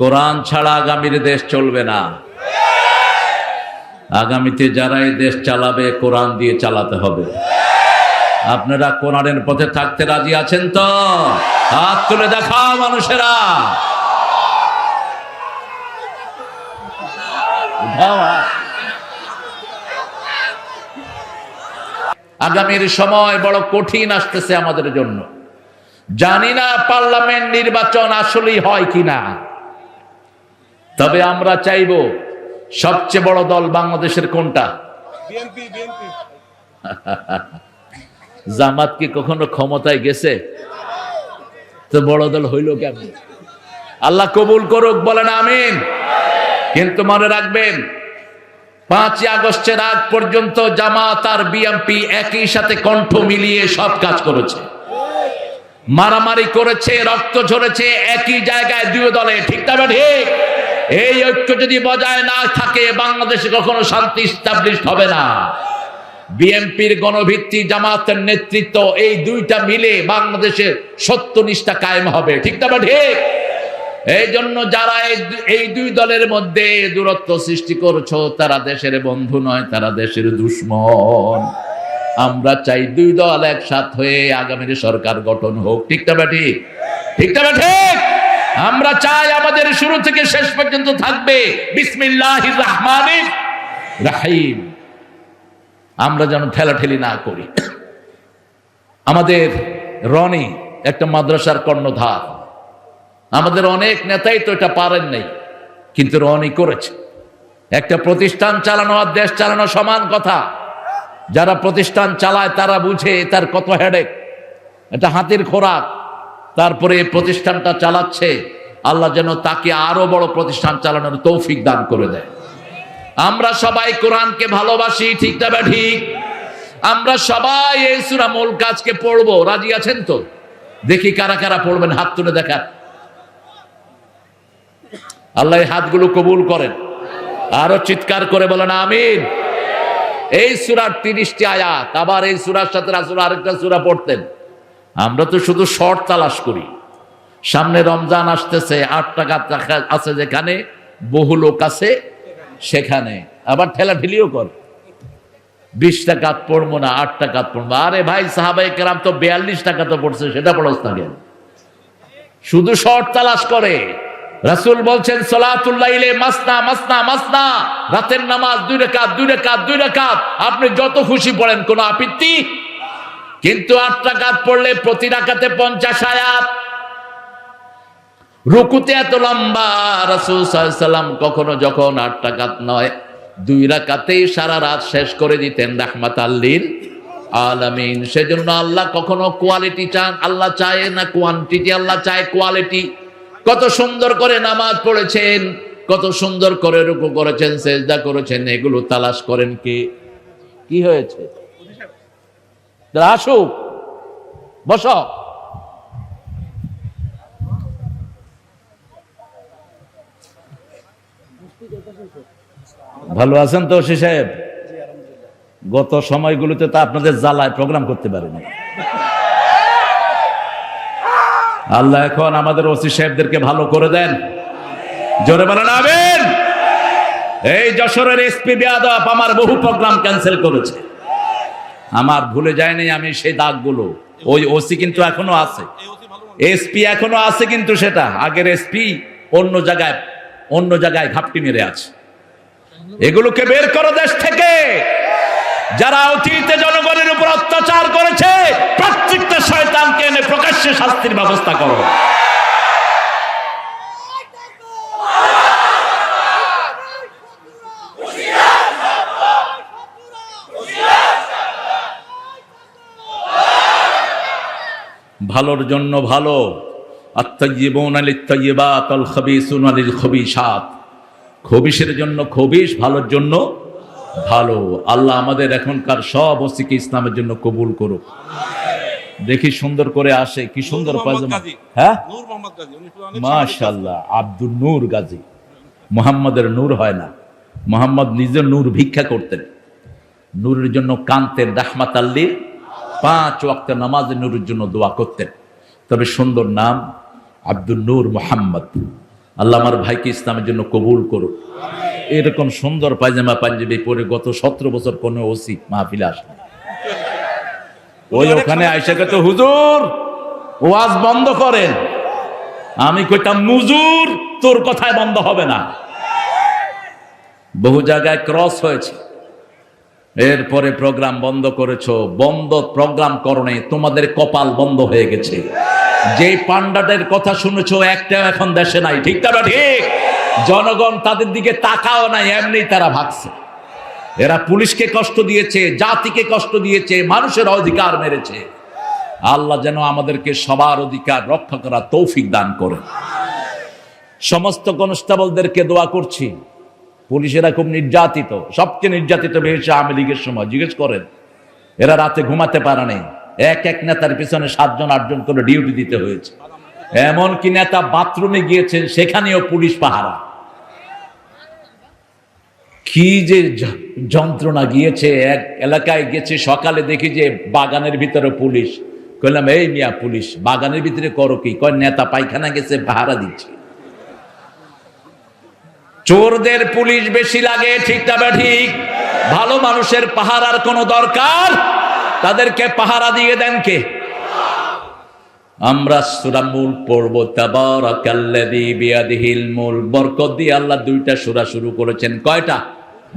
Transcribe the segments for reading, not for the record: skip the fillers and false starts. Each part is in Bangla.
কোরআন ছাড়া আগামীর দেশ চলবে না। আগামীতে যারা এই দেশ চালাবে কোরআন দিয়ে চালাতে হবে। আপনারা কোরআনের পথে থাকতে রাজি আছেন তো? হাত তুলে দেখাও মানুষেরা। আগামীর সময় বড় কঠিন আসতেছে আমাদের জন্য। জানি না পার্লামেন্ট নির্বাচন আসলেই হয় কিনা, তবে আমরা চাইব সবচেয়ে বড় দল বাংলাদেশের কোনটা? বিএনপি। জামাত কি কখনো ক্ষমতায় গেছে? তো বড় দল হইল কেমন? আল্লাহ কবুল করুক, বলেন আমিন। কিন্তু মনে রাখবেন, 5ই আগস্টের আগ পর্যন্ত জামাত আর বিএনপি একই সাথে কণ্ঠ মিলিয়ে সব কাজ করেছে, মারামারি করেছে, রক্ত ঝরেছে একই জায়গায় দুই দলে, ঠিক না ঠিক? এই ঐক্য যদি বজায় না থাকে বাংলাদেশে কখনো শান্তি স্টাবলিশ হবে না। বিএনপির গণভিত্তি, জামাতের নেতৃত্ব, এই দুইটা মিলে বাংলাদেশের সত্যনিষ্ঠা কায়েম হবে, ঠিক না ঠিক? এই জন্য যারা এই দুই দলের মধ্যে দূরত্ব সৃষ্টি করছো তারা দেশের বন্ধু নয়, তারা দেশের দুশ্মন। আমরা চাই দুই দল একসাথ হয়ে আগামীর সরকার গঠন হোক, ঠিক না ঠিক? ঠিক না ঠিক? আমরা চাই আমাদের শুরু থেকে শেষ পর্যন্ত থাকবে বিসমিল্লাহির রহমানির রহিম। আমরা যেন ঠেলাঠেলি না করি। আমাদের রনি একটা মাদ্রাসার কর্ণধার, আমাদের অনেক নেতাই তো এটা পারেন নাই, কিন্তু রনি করেছে। একটা প্রতিষ্ঠান চালানো আর দেশ চালানো সমান কথা। যারা প্রতিষ্ঠান চালায় তারা বুঝে তার কত হেডেক, এটা হাতের খোরাক। তারপরে প্রতিষ্ঠানটা চালাচ্ছে, আল্লাহ যেন তাকে আরো বড় প্রতিষ্ঠান চালানোর তৌফিক দান করে দেয়। আমরা সবাই কোরআনকে ভালোবাসি, ঠিক না ঠিক? আমরা সবাই এই সূরা মুলক আজকে পড়বো, রাজি আছেন তো? দেখি কারা কারা পড়বেন, হাত তুলে দেখান। আল্লাহ এই হাতগুলো কবুল করেন। আরো চিৎকার করে বলেন আমিন। এই সূরার 30টি আয়াত, আবার এই সূরার সাথে রাসূল আরেকটা সূরা পড়তেন। আমরা তো শুধু শর্ট তালাশ করি। সামনে রমজান আসতেছে, 8 টাকা আছে যেখানে, বহু লোক আছে সেখানে, আবার ঠেলাঠেলিও করে। 20 টাকা পড়বো না, 8 টাকা পড়বো। আরে ভাই, সাহাবায়ে কেরাম তো 42 টাকা তো পড়ছে, সেটা পড়স না কেন? শুধু শর্ট তালাশ করে। রাসূল বলছেন সালাতুল লাইলে মাসনা মাসনা মাসনা, রাতের নামাজ 2 রাকাত 2 রাকাত 2 রাকাত, আপনি যত খুশি পড়েন, কোনো আপত্তি। কিন্তু 8 রাকাত পড়লে প্রতি রাকাতে 50 আয়াত, রুকুতে এত লম্বা। রাসূল সাল্লাল্লাহু আলাইহি সাল্লাম কখনো যখন 8 রাকাত নয় 2 রাকাতেই সারা রাত শেষ করে দিতেন, রাহমাতাল লিল আলামিন। সেজন্য আল্লাহ কখনো কোয়ালিটি চান, আল্লাহ চায় না কোয়ান্টিটি, আল্লাহ চায় কোয়ালিটি। কত সুন্দর করে নামাজ পড়েছেন, কত সুন্দর করে রুকু করেছেন, সেজদা করেছেন, এগুলো তালাশ করেন কে? কি হয়েছে? আসুক, বস। ভালো আছেন তো ওসি সাহেব? গত সময়গুলোতে তো আপনাদের জ্বালায় প্রোগ্রাম করতে পারেনি। আল্লাহ এখন আমাদের ওসি সাহেবদেরকে ভালো করে দেন, জোরে বলেন আমিন। এই যশোরের এসপি বেয়াদব আমার বহু প্রোগ্রাম ক্যান্সেল করেছে, আমার ভুলে যায়নি আমি সেই দাগগুলো। ওই ওসি কিন্তু এখনো আছে, এসপি এখনো আছে, কিন্তু সেটা আগের এসপি অন্য জায়গায় ঘাপটি মেরে আছে। এগুলোকে বের করো দেশ থেকে। যারা অতীতে জনগণের উপর অত্যাচার করেছে, প্রত্যেকটা শয়তানকে এনে প্রকাশ্যে শাস্তির ব্যবস্থা করো। ভালোর জন্য ভালো, আত-তাইয়্যিবুনা লিত-তাইয়্যিবাত ওয়াল খাবিসুনা লিল-খাবিসাত। খবিশের জন্য খবিশ, ভালোর জন্য ভালো। আল্লাহ আমাদের এখনকার সব ওসিকে ইসলামের জন্য কবুল করুক। দেখি সুন্দর করে আসে, কি সুন্দর পায়জামা। হ্যাঁ, মাশাআল্লাহ, আব্দুল নূর গাজী। মুহাম্মাদের নূর হয় না, মুহাম্মদ নিজে নূর ভিক্ষা করতেন, নূরের জন্য কানতেন, রাহমাতাল লিল, 5 ওয়াক্ত নামাজে নূরের জন্য দোয়া করতেন। তবে সুন্দর নাম আব্দুল নূর মুহাম্মদ। আল্লাহ আমার ভাইকে ইসলামের জন্য কবুল করুক। এরকম সুন্দর পায়জামা পাঞ্জাবি পরে গত 17 বছর কোনো ওসি মাহফিলে আসে না। ওই ওখানে আইসাকে তো হুজুর ওয়াজ বন্ধ করেন, আমি কইতাম মুজুর তোর কথায় বন্ধ হবে না। বহু জায়গায় ক্রস হয়েছে, এরপরে প্রোগ্রাম বন্ধ করেছো। বন্ধ প্রোগ্রাম করনে, তোমাদের কপাল বন্ধ হয়ে গেছে। যে পান্ডাদের কথা শুনেছো একটা এখন দেশে নাই, ঠিক না ঠিক? জনগণ তাদের দিকে তাকাও নাই, এমনি তারা ভাগছে। এরা পুলিশকে কষ্ট দিয়েছে, জাতিকে কষ্ট দিয়েছে, মানুষের অধিকার মেরেছে। আল্লাহ যেন আমাদেরকে সবার অধিকার রক্ষা করা তৌফিক দান করে। সমস্ত কনস্টেবলদেরকে দোয়া করছি। পুলিশেরা খুব নির্যাতিত, সবচেয়ে নির্যাতিত হয়েছে আওয়ামী লীগের সময়। জিজ্ঞেস করেন, এরা রাতে ঘুমাতে পারে নাই। এক এক নেতার পিছনে 7 জন 8 জন করে ডিউটি দিতে হয়েছে। এমনকি নেতা বাথরুমে গিয়েছেন, সেখানেও পুলিশ পাহারা। কি যে যন্ত্রণা গিয়েছে। এক এলাকায় গেছে, সকালে দেখি যে বাগানের ভিতরে পুলিশ। কইলাম, এই মিয়া পুলিশ বাগানের ভিতরে করো কি? কয় নেতা পায়খানা গেছে, পাহারা দিচ্ছে। চোরদের পুলিশ বেশি লাগে, ঠিক না ঠিক? ভালো মানুষের পাহারার কোনো দরকার? তাদেরকে পাহারা দিয়ে দেন কে? আমরা সূরা মুলক পড়ব। তাবারাকাল্লাযী বিয়াদিহিল মুলক। বরকত দিয়ে আল্লাহ 2টা সূরা শুরু করেছেন। কয়টা?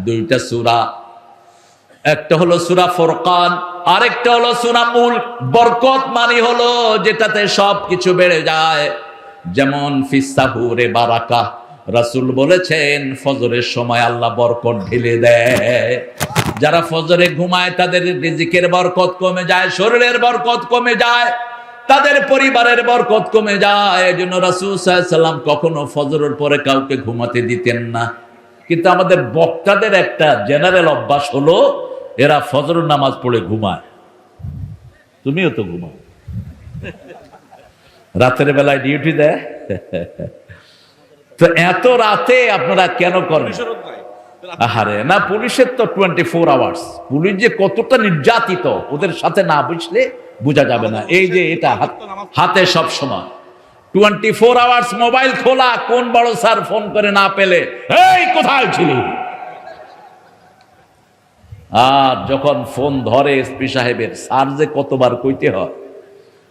2টা সূরা। একটা হলো সূরা ফুরকান, আরেকটা হলো সূরা মুলক। বরকত মানে হলো যেটাতে সবকিছু বেড়ে যায়। যেমন ফিস সাহুরে বারাকা, রাসূল বলেছেন ফজরের সময় আল্লাহ বরকত ঢেলে দেয়। যারা ফজরে ঘুমায় তাদের রিজিকের বরকত কমে যায়, শরীরের বরকত কমে যায়, তাদের পরিবারের বরকত কমে যায়। এজন্য রাসূল সাল্লাল্লাহু আলাইহি ওয়াসাল্লাম কখনো ফজরের পরে কাউকে ঘুমাতে দিতেন না। কিন্তু আমাদের বক্তাদের একটা জেনারেল অভ্যাস হলো, এরা ফজরের নামাজ পড়ে ঘুমায়। তুমিও তো ঘুমাও, রাতের বেলায় ডিউটি দেয়। তো এত রাতে আপনারা কেন করেন? আহারে না, পুলিশের তো 24 আওয়ার্স। পুলিশ যে কতটা নির্যাতিত, ওদের সাথে না বুঝলে বোঝা যাবে না। এই যে এটা হাতে সব সময় 24 আওয়ার্স মোবাইল খোলা, কোন বড় স্যার ফোন করে না পেলে, এই কোথায় ছিলি? আর যখন ফোন ধরে এসপি সাহেবের, স্যার যে কতবার কইতে হয়,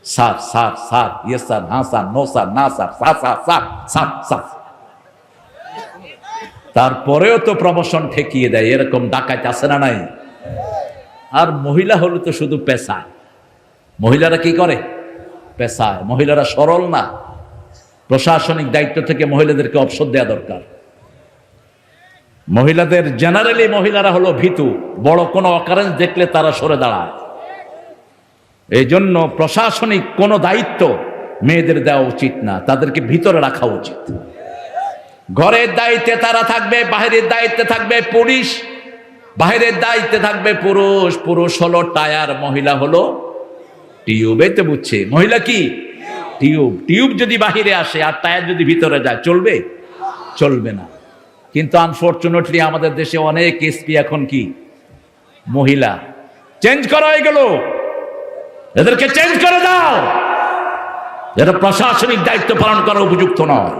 sir sir sir, yes sir, হ্যাঁ স্যার, নো স্যার, না sir, sir sir sir sir sir. তারপরেও তো প্রমোশন ঠেকিয়ে দেয়। এরকম ডাকাত আছে না নাই? আর মহিলা হলে তো শুধু পেশায়। মহিলারা কি করে? পেশায়। মহিলারা সরল না। প্রশাসনিক দায়িত্ব থেকে মহিলাদেরকে অবসর দেওয়া দরকার। মহিলাদের জেনারেলি মহিলারা হলো ভীতু, বড় কোনো অকারেন্স দেখলে তারা সরে দাঁড়ায়। এই জন্য প্রশাসনিক কোনো দায়িত্ব মেয়েদের দেওয়া উচিত না, তাদেরকে ভিতরে রাখা উচিত। ঘরের দায়িত্বে তারা থাকবে, বাহিরের দায়িত্বে থাকবে পুলিশ, বাহিরের দায়িত্বে থাকবে পুরুষ। পুরুষ হলো টায়ার, মহিলা হলো টিউব। এই তো বুঝছে, মহিলা কি? টিউব। টিউব যদি বাহিরে আসে আর টায়ার যদি ভিতরে যায়, চলবে? চলবে না। কিন্তু আনফরচুনেটলি আমাদের দেশে অনেক এসপি এখন কি মহিলা। চেঞ্জ করা হয়ে গেল, এদেরকে চেঞ্জ করে দাও। এরা প্রশাসনিক দায়িত্ব পালন করা উপযুক্ত নয়।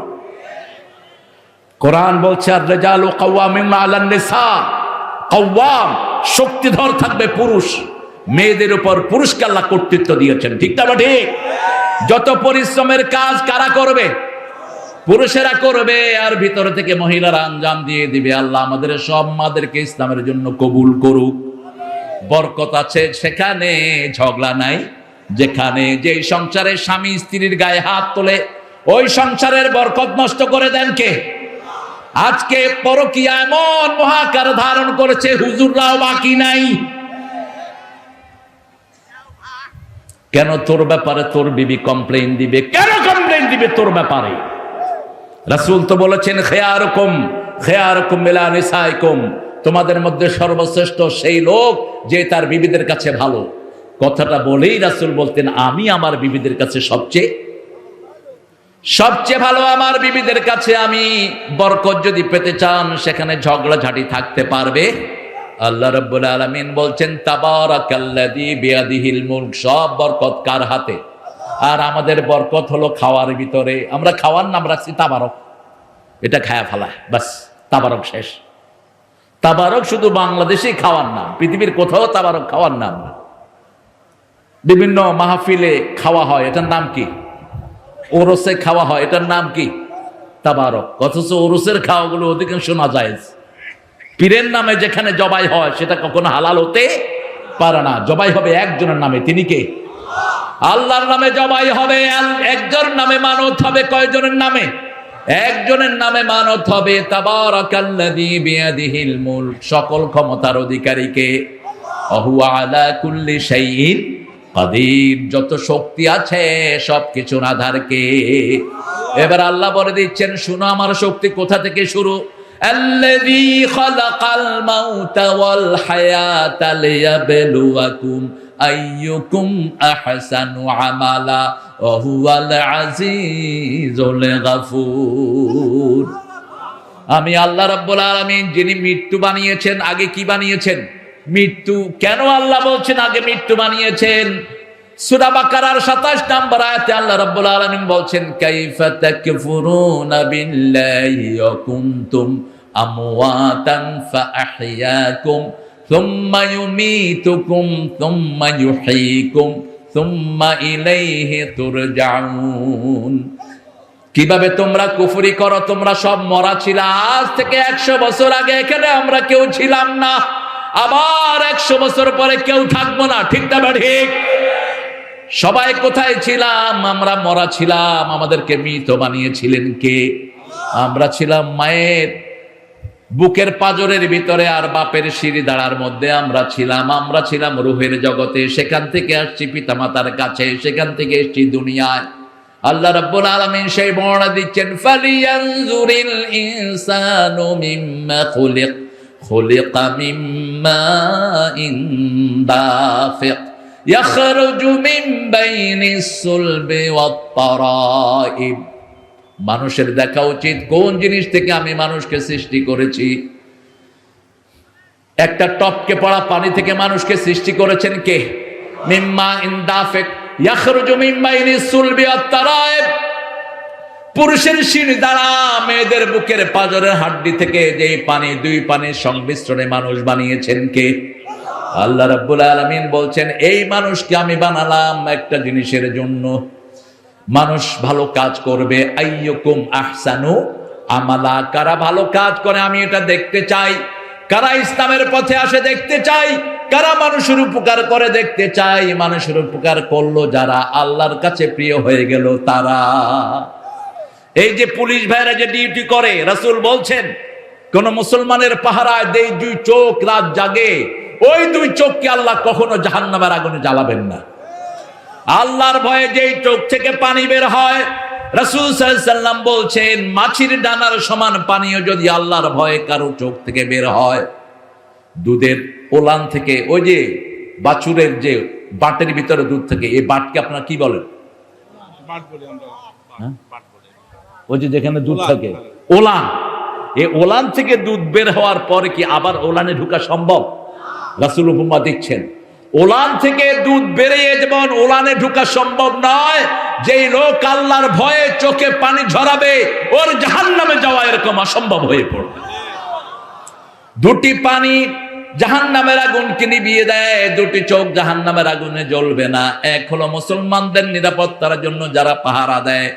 কোরআন বলছে, আর রিজালু কাওয়ামিন আলান নিসা। কাওয়াম, শক্তিধর থাকবে পুরুষ। মেয়েদের উপর পুরুষকে আল্লাহ কর্তৃত্ব দিয়েছেন, ঠিক না ঠিক? যত পরিশ্রমের কাজ কারা করবে? পুরুষেরা করবে, আর ভিতরে থেকে মহিলারা আঞ্জাম দিয়ে দিবে। আল্লাহ আমাদের সব মাদেরকে ইসলামের জন্য কবুল করুক। বরকত আছে সেখানে, ঝগড়া নাই। যেখানে যেই সংসারে স্বামী স্ত্রীর গায়ে হাত তোলে, ওই সংসারের বরকত নষ্ট করে দেন কে? আজকে পরকীয়া এমন মহাকার ধারণ করেছে, হুজুররাও বাকি নাই। কেন তোর ব্যাপারে তোর বিবি কমপ্লেইন দিবে? কেন কমপ্লেইন দিবে তোর ব্যাপারে? রাসূল তো বলেছেন, খেয়ারকুম খেয়ারকুম মিলা নিসাইকুম, তোমাদের মধ্যে সর্বশ্রেষ্ঠ সেই লোক যে তার বিবিদের কাছে ভালো। কথাটা বলেই রাসূল বলতেন, আমি আমার বিবিদের কাছে সবচেয়ে ভালো। আমার বিবিদের কাছে আমি। বরকত যদি পেতে চান, সেখানে ঝগড়াঝাটি থাকতে পারবে। আল্লাহ রাব্বুল আলামিন বলছেন, তাবারাকাল্লাযী বিয়াদিহিল মুলক। সব বরকত কার হাতে? আর আমাদের বরকত হলো খাওয়ার ভিতরে। আমরা খাওয়ার নাম রাখছি তাবারক। এটা খায়া ফেলায়, বাস তাবারক শেষ। তাবারক শুধু বাংলাদেশেই খাওয়ার নাম, পৃথিবীর কোথাও তাবারক খাওয়ার নাম না। বিভিন্ন মাহফিলে খাওয়া হয়, এটার নাম কি? ওরসে খাওয়া হয়, এটার নাম কি? তাবারক। অথচ ওরসের খাওয়াগুলো অধিকাংশ নাজায়েজ। পীরের নামে যেখানে জবাই হয় সেটা কখনো হালাল হতে পারে না। জবাই হবে একজনের নামে, তিনি কে? আল্লাহর নামে জবাই হবে, একজন নামে মানত হবে। কয়জনের নামে? একজনের নামে মানত হবে। তাবারাকাল্লাযী বিয়াদিহিল মুলক, সকল ক্ষমতার অধিকারীকে। ওয়া আলা কুল্লি শাইইন কাদির, যত শক্তি আছে সবকিছুর আধারকে। এবার আল্লাহ বলে দিচ্ছেন, শুনো আমার শক্তি কোথা থেকে শুরু। আল্লাযী খালাকাল মাউতা ওয়াল হায়াতা লিয়াবলুয়াকুম আইয়ুকুম আহসানু আমালা ওয়া হুয়াল আজিজুল গাফুর। আমি আল্লাহ রাব্বুল আলামিন, যিনি মৃত্যু বানিয়েছেন। আগে কি বানিয়েছেন? মৃত্যু। কেন আল্লাহ বলছেন আগে মৃত্যু বানিয়েছেন? সূরা বাকারার ২৭ নম্বর আয়াতে আল্লাহ রাব্বুল আলামিন বলছেন, কাইফা তাকফুরুনা বিল্লাহি ওয়া কুনতুম আমওয়াতান ফাআহইয়াকুম সুম্মা ইউমীতুকুম সুম্মা ইউহয়ীকুম সুম্মা ইলাইহি তুরজাউন। কিভাবে তোমরা কুফরি করো? তোমরা সব মরা ছিল। আজ থেকে ১০০ বছর আগে এখানে আমরা কেউ ছিলাম না, আবার ১০০ বছর পরে কেউ থাকবো না। ঠিক না ঠিক? সবাই কোথায় ছিলাম? আমরা মরা ছিলাম। আমাদেরকে মৃত বানিয়েছিলেন কে? আমরা ছিলাম মায়ের বুকের পাঁজরের ভিতরে আর বাপের শিরি দাঁড়ার মধ্যে আমরা ছিলাম। আমরা ছিলাম রূহের জগতে, সেখান থেকে আসছি পিতামাতার কাছে, সেখান থেকে এসছি দুনিয়ায়। আল্লাহ রাব্বুল আলামিন সেই বর্ণনা দিচ্ছেন, ফালিয়ানজুরিল ইনসানু মিম্মা খুলিক, খুলিকা মিম্মা দাফিক ইয়াখরুজু মিন বাইনিস সুলবি ওয়াত তারাইব। মানুষের দেখা উচিত কোন জিনিস থেকে আমি মানুষকে সৃষ্টি করেছি। একটা টপকে পড়া পানি থেকে মানুষকে সৃষ্টি করেছেন কে? মিম্মা দাফিক ইয়াখরুজু মিন বাইনিস সুলবি ওয়াত তারাইব। পুরুষের শির দ্বারা মেয়েদের বুকের পাঁজরের হাড্ডি থেকে যেই পানি, দুই পানির সংমিশ্রণে মানুষ বানিয়েছেন কে? আল্লাহ রাব্বুল আলামিন বলছেন, এই মানুষকে আমি বানালাম একটা জিনিসের জন্য। মানুষ ভালো কাজ করবে। আইয়ুকুম আহসানু আমালা, কারা ভালো কাজ করে আমি এটা দেখতে চাই। কারা ইসলামের পথে আসে দেখতে চাই। কারা মানুষের উপকার করে দেখতে চাই। মানুষের উপকার করলো যারা, আল্লাহর কাছে প্রিয় হয়ে গেল তারা। এই যে পুলিশ ভাইরা যে ডিউটি করে, রাসূল বলছেন কোন মুসলমানের পাহারায় দেই দুই চোখ রাত জাগে, ওই দুই চোখকে আল্লাহ কখনো জাহান্নামের আগুনে জ্বালাবেন না। আল্লাহর ভয়ে যেই চোখ থেকে পানি বের হয়, রাসূল সাল্লাল্লাহু আলাইহি ওয়াসাল্লাম বলছেন, মাছির ডানার সমান পানিও যদি আল্লাহর ভয়ে কারো চোখ থেকে বের হয়, দুধের ওলান থেকে, ওই যে বাছুরের যে বাটের ভিতরে দুধ থেকে, এই বাটকে আপনারা কি বলেন? বাট বলি আমরা। ওই যে যেখানে দুধ থাকে, ওলান। এই ওলান থেকে দুধ বের হওয়ার পরে কি আবার ওলানে ঢোকা সম্ভব? রাসূল উপমা দিচ্ছেন, ওলান থেকে দুধ বেরিয়ে যেমন ওলানে ঢোকা সম্ভব নয়, যেই লোক আল্লাহর ভয়ে চোখে পানি ঝরাবে ওর জাহান্নামে যাওয়া এরকম অসম্ভব হয়ে পড়বে। দুটি পানি জাহান্নামের আগুনকে নিভিয়ে দেয়, দুটি চোখ জাহান্নামের আগুনে জ্বলবে না। এক হলো মুসলমানদের নিরাপত্তার জন্য যারা পাহারা দেয়।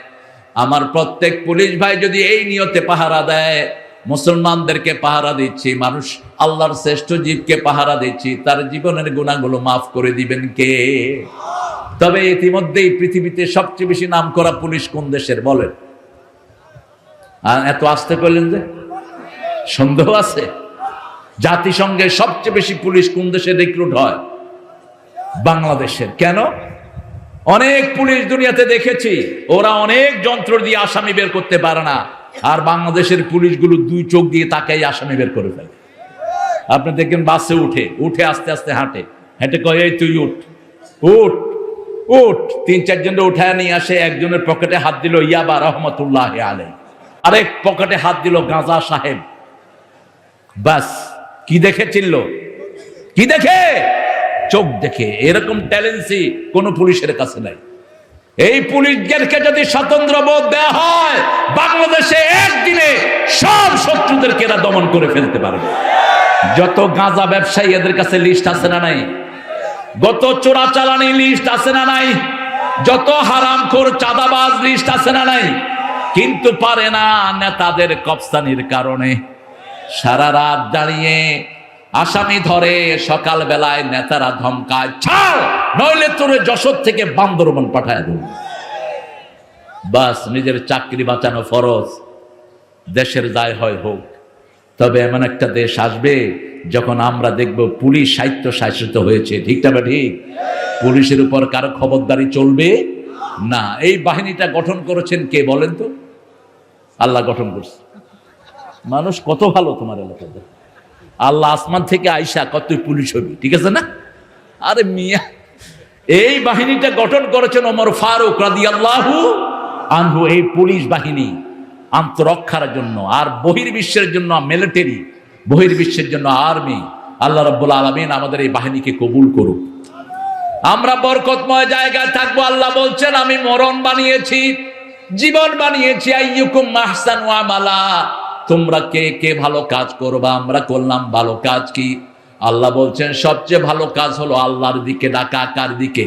আমার প্রত্যেক পুলিশ ভাই যদি এই নিয়তে পাহারা দেয়, মুসলমানদেরকে পাহারা দিচ্ছি, মানুষ আল্লাহর শ্রেষ্ঠ জীবকে পাহারা দিচ্ছি, তার জীবনের গুনাহগুলো মাফ করে দিবেন কে? তবে ইতিমধ্যেই পৃথিবীতে সবচেয়ে বেশি নাম করা পুলিশ কোন দেশের বলেন? এত আস্তে করলেন যে সন্দেহ আছে? জাতিসংঘের সবচেয়ে বেশি পুলিশ কোন দেশে রিক্রুট হয়? বাংলাদেশের। কেন? অনেক পুলিশ দুনিয়াতে দেখেছি, ওরা অনেক যন্ত্র দিয়ে আসামি বের করতে পারে না, আর বাংলাদেশের পুলিশগুলো দুই চোখ দিয়ে তাকাই আসামি বের করে ফেলে। আপনি দেখেন বাসে উঠে আস্তে আস্তে হেঁটে কয়, এই তুই উঠ উঠ উঠ। ৩-৪ জনকে উঠায় নিয়ে আসে। একজনের পকেটে হাত দিল ইয়াবা রহমতুল্লাহ আলাইহি, আরেক পকেটে হাত দিল গাঁজা সাহেব। বাস, কি দেখে চিনল? কি দেখে? চোখ দেখে। এরকম ট্যালেন্সি কোন পুলিশের কাছে নাই। এই পুলিশদেরকে যদি স্বতন্ত্র বোধ দেওয়া হয়, বাংলাদেশে একদিনে শয়তানদেরকে এরা দমন করে ফেলতে পারবে। যত গাঁজা ব্যবসায়ী এদের কাছে লিস্ট আছে না নাই? গত চোরাচালানি লিস্ট আছে না নাই? যত হারামখোর চাঁদাবাজ লিস্ট আছে না নাই? কিন্তু পারে না নেতাদের কফসানির কারণে। সারা রাত দাঁড়িয়ে আসামি ধরে, সকাল বেলায় নেতারা ধমকায়, ছাড় নইলে তোরে যশোর থেকে বান্দরবান পাঠায় দেব। বাস, নিজের চাকরি বাঁচানো ফরজ, দেশের দায় হয় হোক। তবে এমন একটা দেশ আসবে যখন আমরা দেখব পুলিশ সাহিত্য শাসিত হয়েছে, ঠিকটা বা ঠিক? পুলিশের উপর কারো খবরদারি চলবে না। এই বাহিনীটা গঠন করেছেন কে বলেন তো? আল্লাহ গঠন করছে। মানুষ কত ভালো তোমার এলাকাতে। আল্লাহ আসমান থেকে আইসা কত পুলিশ হবে, ঠিক আছে না? আরে মিয়া, এই বাহিনীটা গঠন করেছেন ওমর ফারুক রাদিয়াল্লাহু আনহু। এই পুলিশ বাহিনী আত্মরক্ষার জন্য, আর বহির্বিশ্বের জন্য মিলিটারি, বহির্বিশ্বের জন্য আর্মি। আল্লাহ রাব্বুল আলামিন আমাদের এই বাহিনীকে কবুল করুক। আমরা বরকতময় জায়গায় থাকবো। আল্লাহ বলছেন, আমি মরণ বানিয়েছি, জীবন বানিয়েছি। আইয়ুকুম আহসানু আমালা, তোমরা কে কে ভালো কাজ করবা। আমরা করলাম ভালো কাজ কি? আল্লাহ বলছেন সবচেয়ে ভালো কাজ হলো আল্লাহর দিকে ডাকা। কার দিকে?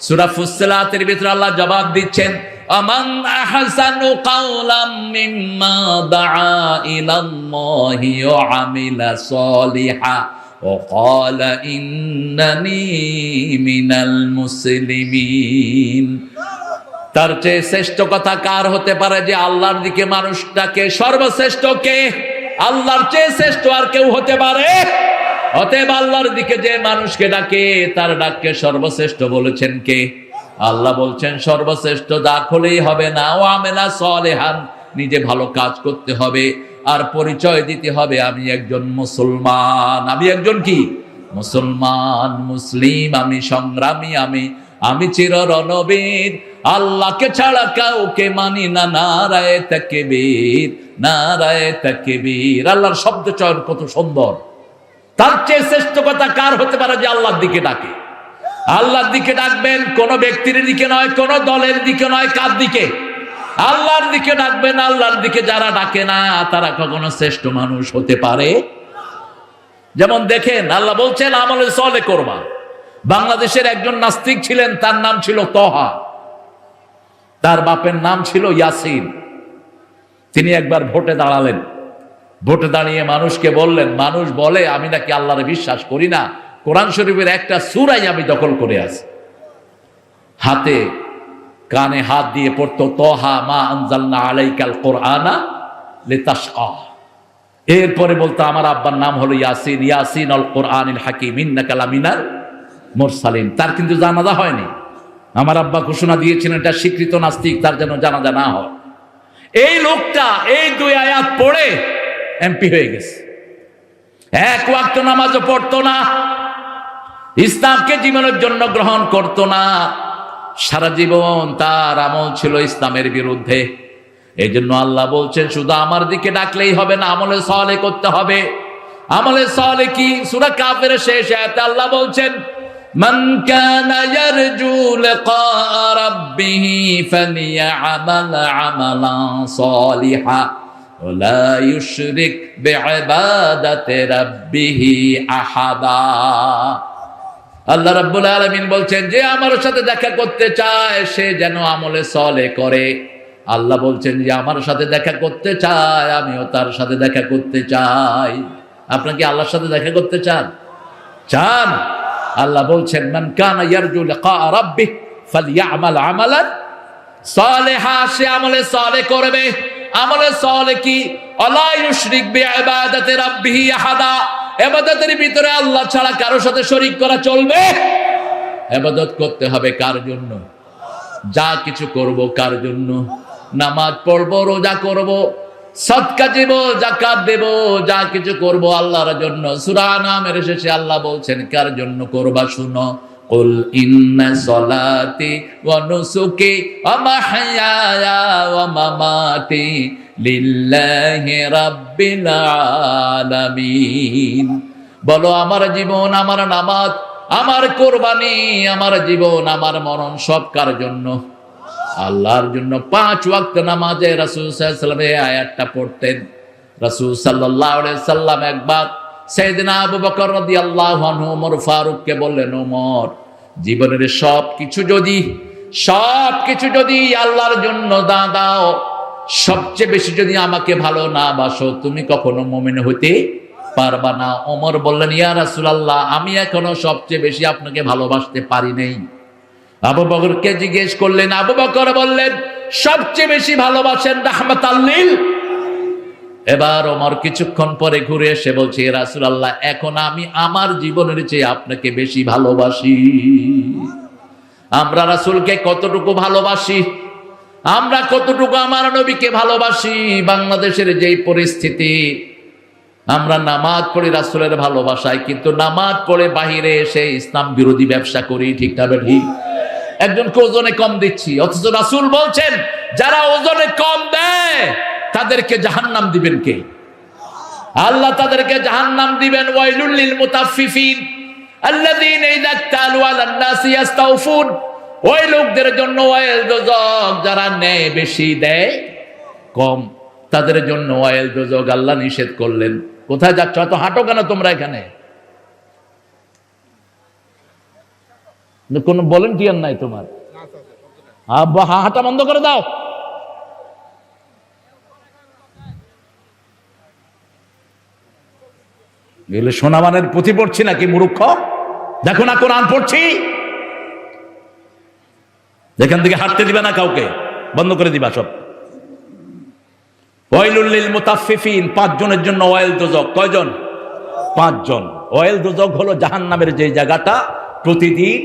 সূরা ফুসসিলাতের ভিতরে আল্লাহ জবাব দিচ্ছেন, আমান আহসানু কাওলাম মিম্মা দাআ ইলাল্লাহি ওয়া আমিলা সলিহা ওয়া ক্বালা ইন্নানি মিনাল মুসলিমিন। তার চেয়ে শ্রেষ্ঠ কথা কার হতে পারে যে আল্লাহর দিকে মানুষটাকে? সর্বশ্রেষ্ঠ কে? আল্লাহর চেয়ে শ্রেষ্ঠ আর কেউ হতে পারে? অতএব আল্লাহর দিকে যে মানুষকে ডাকে, তার ডাককে সর্বশ্রেষ্ঠ বলেছেন কে? আল্লাহ বলছেন সর্বশ্রেষ্ঠ ডাক হলেই হবে না, ও আমেলা সলেহান, নিজে ভালো কাজ করতে হবে, আর পরিচয় দিতে হবে আমি একজন মুসলমান। আমি একজন কি? মুসলমান, মুসলিম, আমি সংগ্রামী, আমি চির রণবীর, আল্লাহকে ছাড়া কাউকে মানি না। নারায়ে তাকবীর, নারায়ে তাকবীর। আল্লাহর শব্দ চয়ন কত সুন্দর। তার চেয়ে শ্রেষ্ঠ কথা কার হতে পারে যে আল্লাহর দিকে ডাকে? আল্লাহর দিকে ডাকবেন, কোন ব্যক্তির দিকে নয়, কোন দলের দিকে নয়। কার দিকে? আল্লাহর দিকে ডাকবেন। আল্লাহর দিকে যারা ডাকে না, তারা কখনো শ্রেষ্ঠ মানুষ হতে পারে? যেমন দেখেন, আল্লাহ বলছেন আমলে সলে করবা। বাংলাদেশের একজন নাস্তিক ছিলেন, তার নাম ছিল তহা, তার বাপের নাম ছিল ইয়াসিন। তিনি একবার ভোটে দাঁড়ালেন। ভোটে দাঁড়িয়ে মানুষকে বললেন, মানুষ বলে আমি নাকি আল্লাহরে বিশ্বাস করি না, কোরআন শরীফের একটা সূরাই আমি দখল করে আছি। হাতে কানে হাত দিয়ে পড়তো, তহা মা আনজালনা আলাইকাল কোরআনা লিতাশকা। এরপরে বলতো আমার আব্বার নাম হলো ইয়াসিন, ইয়াসিন আল কোরআনিল হাকিম ইন্নাকা লামিনাল মুরসালিন। তার কিন্তু জানাজা হয়নি। আমার আব্বা ঘোষণা দিয়েছেন এটা স্বীকৃত নাস্তিক, তার যেন জানাজা না হয়। এই লোকটা এই দুই আয়াত পড়ে এমপি হয়ে গেছে। এক ওয়াক্ত নামাজও পড়তো না, ইসলামকে জীবনের জন্য গ্রহণ করতো না। সারা জীবন তার আমল ছিল ইসলামের বিরুদ্ধে। এই জন্য আল্লাহ বলছেন শুধু আমার দিকে ডাকলেই হবে না, আমলে সালেহ করতে হবে। আমলে সালেহ কি? সূরা কাফের শেষ আয়াতে আল্লাহ বলছেন, মান কানা ইয়ারজু লিকা রাব্বিহি ফালিয়া'মাল আমালান সালিহা ওয়া লা ইউশরিক বিইবাদাতি রাব্বিহি আহাদা। আল্লাহ রাব্বুল আলামিন বলছেন, যে আমার সাথে দেখা করতে চায় সে যেন আমলে সালেহ করে। আল্লাহ বলছেন যে আমার সাথে দেখা করতে চায়, আমিও তার সাথে দেখা করতে চাই। আপনারা কি আল্লাহর সাথে দেখা করতে চান? চান? আল্লাহ বলছেন মান কানা ইয়ারজু লিকা রাব্বিহি ফালইআমাল আমালান সালিহা, সে আমলে সালেহ করবে। আমলে সালেহ কি? আলা ইউশরিক বিইবাদাতি রাব্বিহি আহাদা। ইবাদতের ভিতরে আল্লাহ ছাড়া কারো সাথে শরীক করা চলবে? ইবাদত করতে হবে কার জন্য? যা কিছু করব কার জন্য? নামাজ পড়ব, রোজা করব, সদকা দেব, যাকাত দেব, যা কিছু করব আল্লাহর জন্য। সূরা আনামের শেষে আল্লাহ বলছেন কার জন্য করবা শুনো, কুল ইন্না সলাতি ওয়া নুসুকি ওয়া মাহইয়ায়া ওয়া মামাতি লিল্লাহি রাব্বিল আলামিন। বলো আমার জীবন, আমার নামাজ, আমার কোরবানি, আমার জীবন, আমার মরণ সব কার জন্য? আল্লাহর জন্য। 5 ওয়াক্ত নামাজে রাসূল সাল্লাল্লাহু আলাইহি ওয়াসাল্লাম এই আয়াতটা পড়তেন। রাসূল সাল্লাল্লাহু আলাইহি সাল্লাম একবার সাইয়েদনা আবু বকর রাদিয়াল্লাহু আনহু ওমর ফারুককে বললেন, ওমর, জীবনের সবকিছু যদি আল্লাহর জন্য দাও, সবচেয়ে বেশি যদি আমাকে ভালো না বাসো, তুমি কখনো মুমিন হতে পারবা না। ওমর বললেন, ইয়া রাসূলুল্লাহ, আমি এখনো সবচেয়ে বেশি আপনাকে ভালোবাসতে পারি নাই। আবু বকরকে জিজ্ঞেস করলেন, আবু বকর বললেন, সবচেয়ে বেশি ভালোবাসেন রাহমাতাল লিল। এবার ওমর কিছুক্ষণ পরে ঘুরে এসে বলছে, ইয়া রাসূলুল্লাহ, এখন আমি আমার জীবনের চেয়ে আপনাকে বেশি ভালোবাসি। আমরা রাসূলকে কতটুকু ভালোবাসি, আমরা কতটুকু আমার নবীকে ভালোবাসি। বাংলাদেশের যেই পরিস্থিতি, আমরা নামাজ পড়ি রাসূলের ভালোবাসায়, কিন্তু নামাজ পড়ে বাহিরে এসে ইসলাম বিরোধী ব্যবসা করি। ঠিক না ঠিক? একজনকে ওজনে কম দিচ্ছি, অথচ রাসূল বলছেন যারা ওজনে কম দেয় তাদেরকে জাহান্নাম দিবেন কে? আল্লাহ তাদেরকে জাহান্নাম দিবেন। ওয়াইলুল লিল মুতাফফিফিন আল্লাযীনা ইযা তালু আলান নাসি ইস্তাউফুন। ওই লোকদের জন্য ওয়াইল দোজখ, যারা নেয় বেশি দেয় কম, তাদের জন্য ওয়াইল দোজখ আল্লাহ নিষেধ করলেন। কোথায় যাচ্ছ? এত হাঁটো কেন তোমরা এখানে? কোন ভলান্টিয়ার নাই তোমার? হাঁটা বন্ধ করে দাও। এগুলো সোনামানের পুঁথি পড়ছি নাকি মূর্খ? দেখো না কোরআন পড়ছি। এখান থেকে হাঁটতে দিবা না, কাউকে বন্ধ করে দিবা সব। ওয়াইলুল লিল মুতাফফিফিন, 5 জনের জন্য ওয়াইল দোজখ। কয়জন? 5 জন। ওয়াইল দোজখ হলো জাহান্নামের যে জায়গাটা প্রতিদিন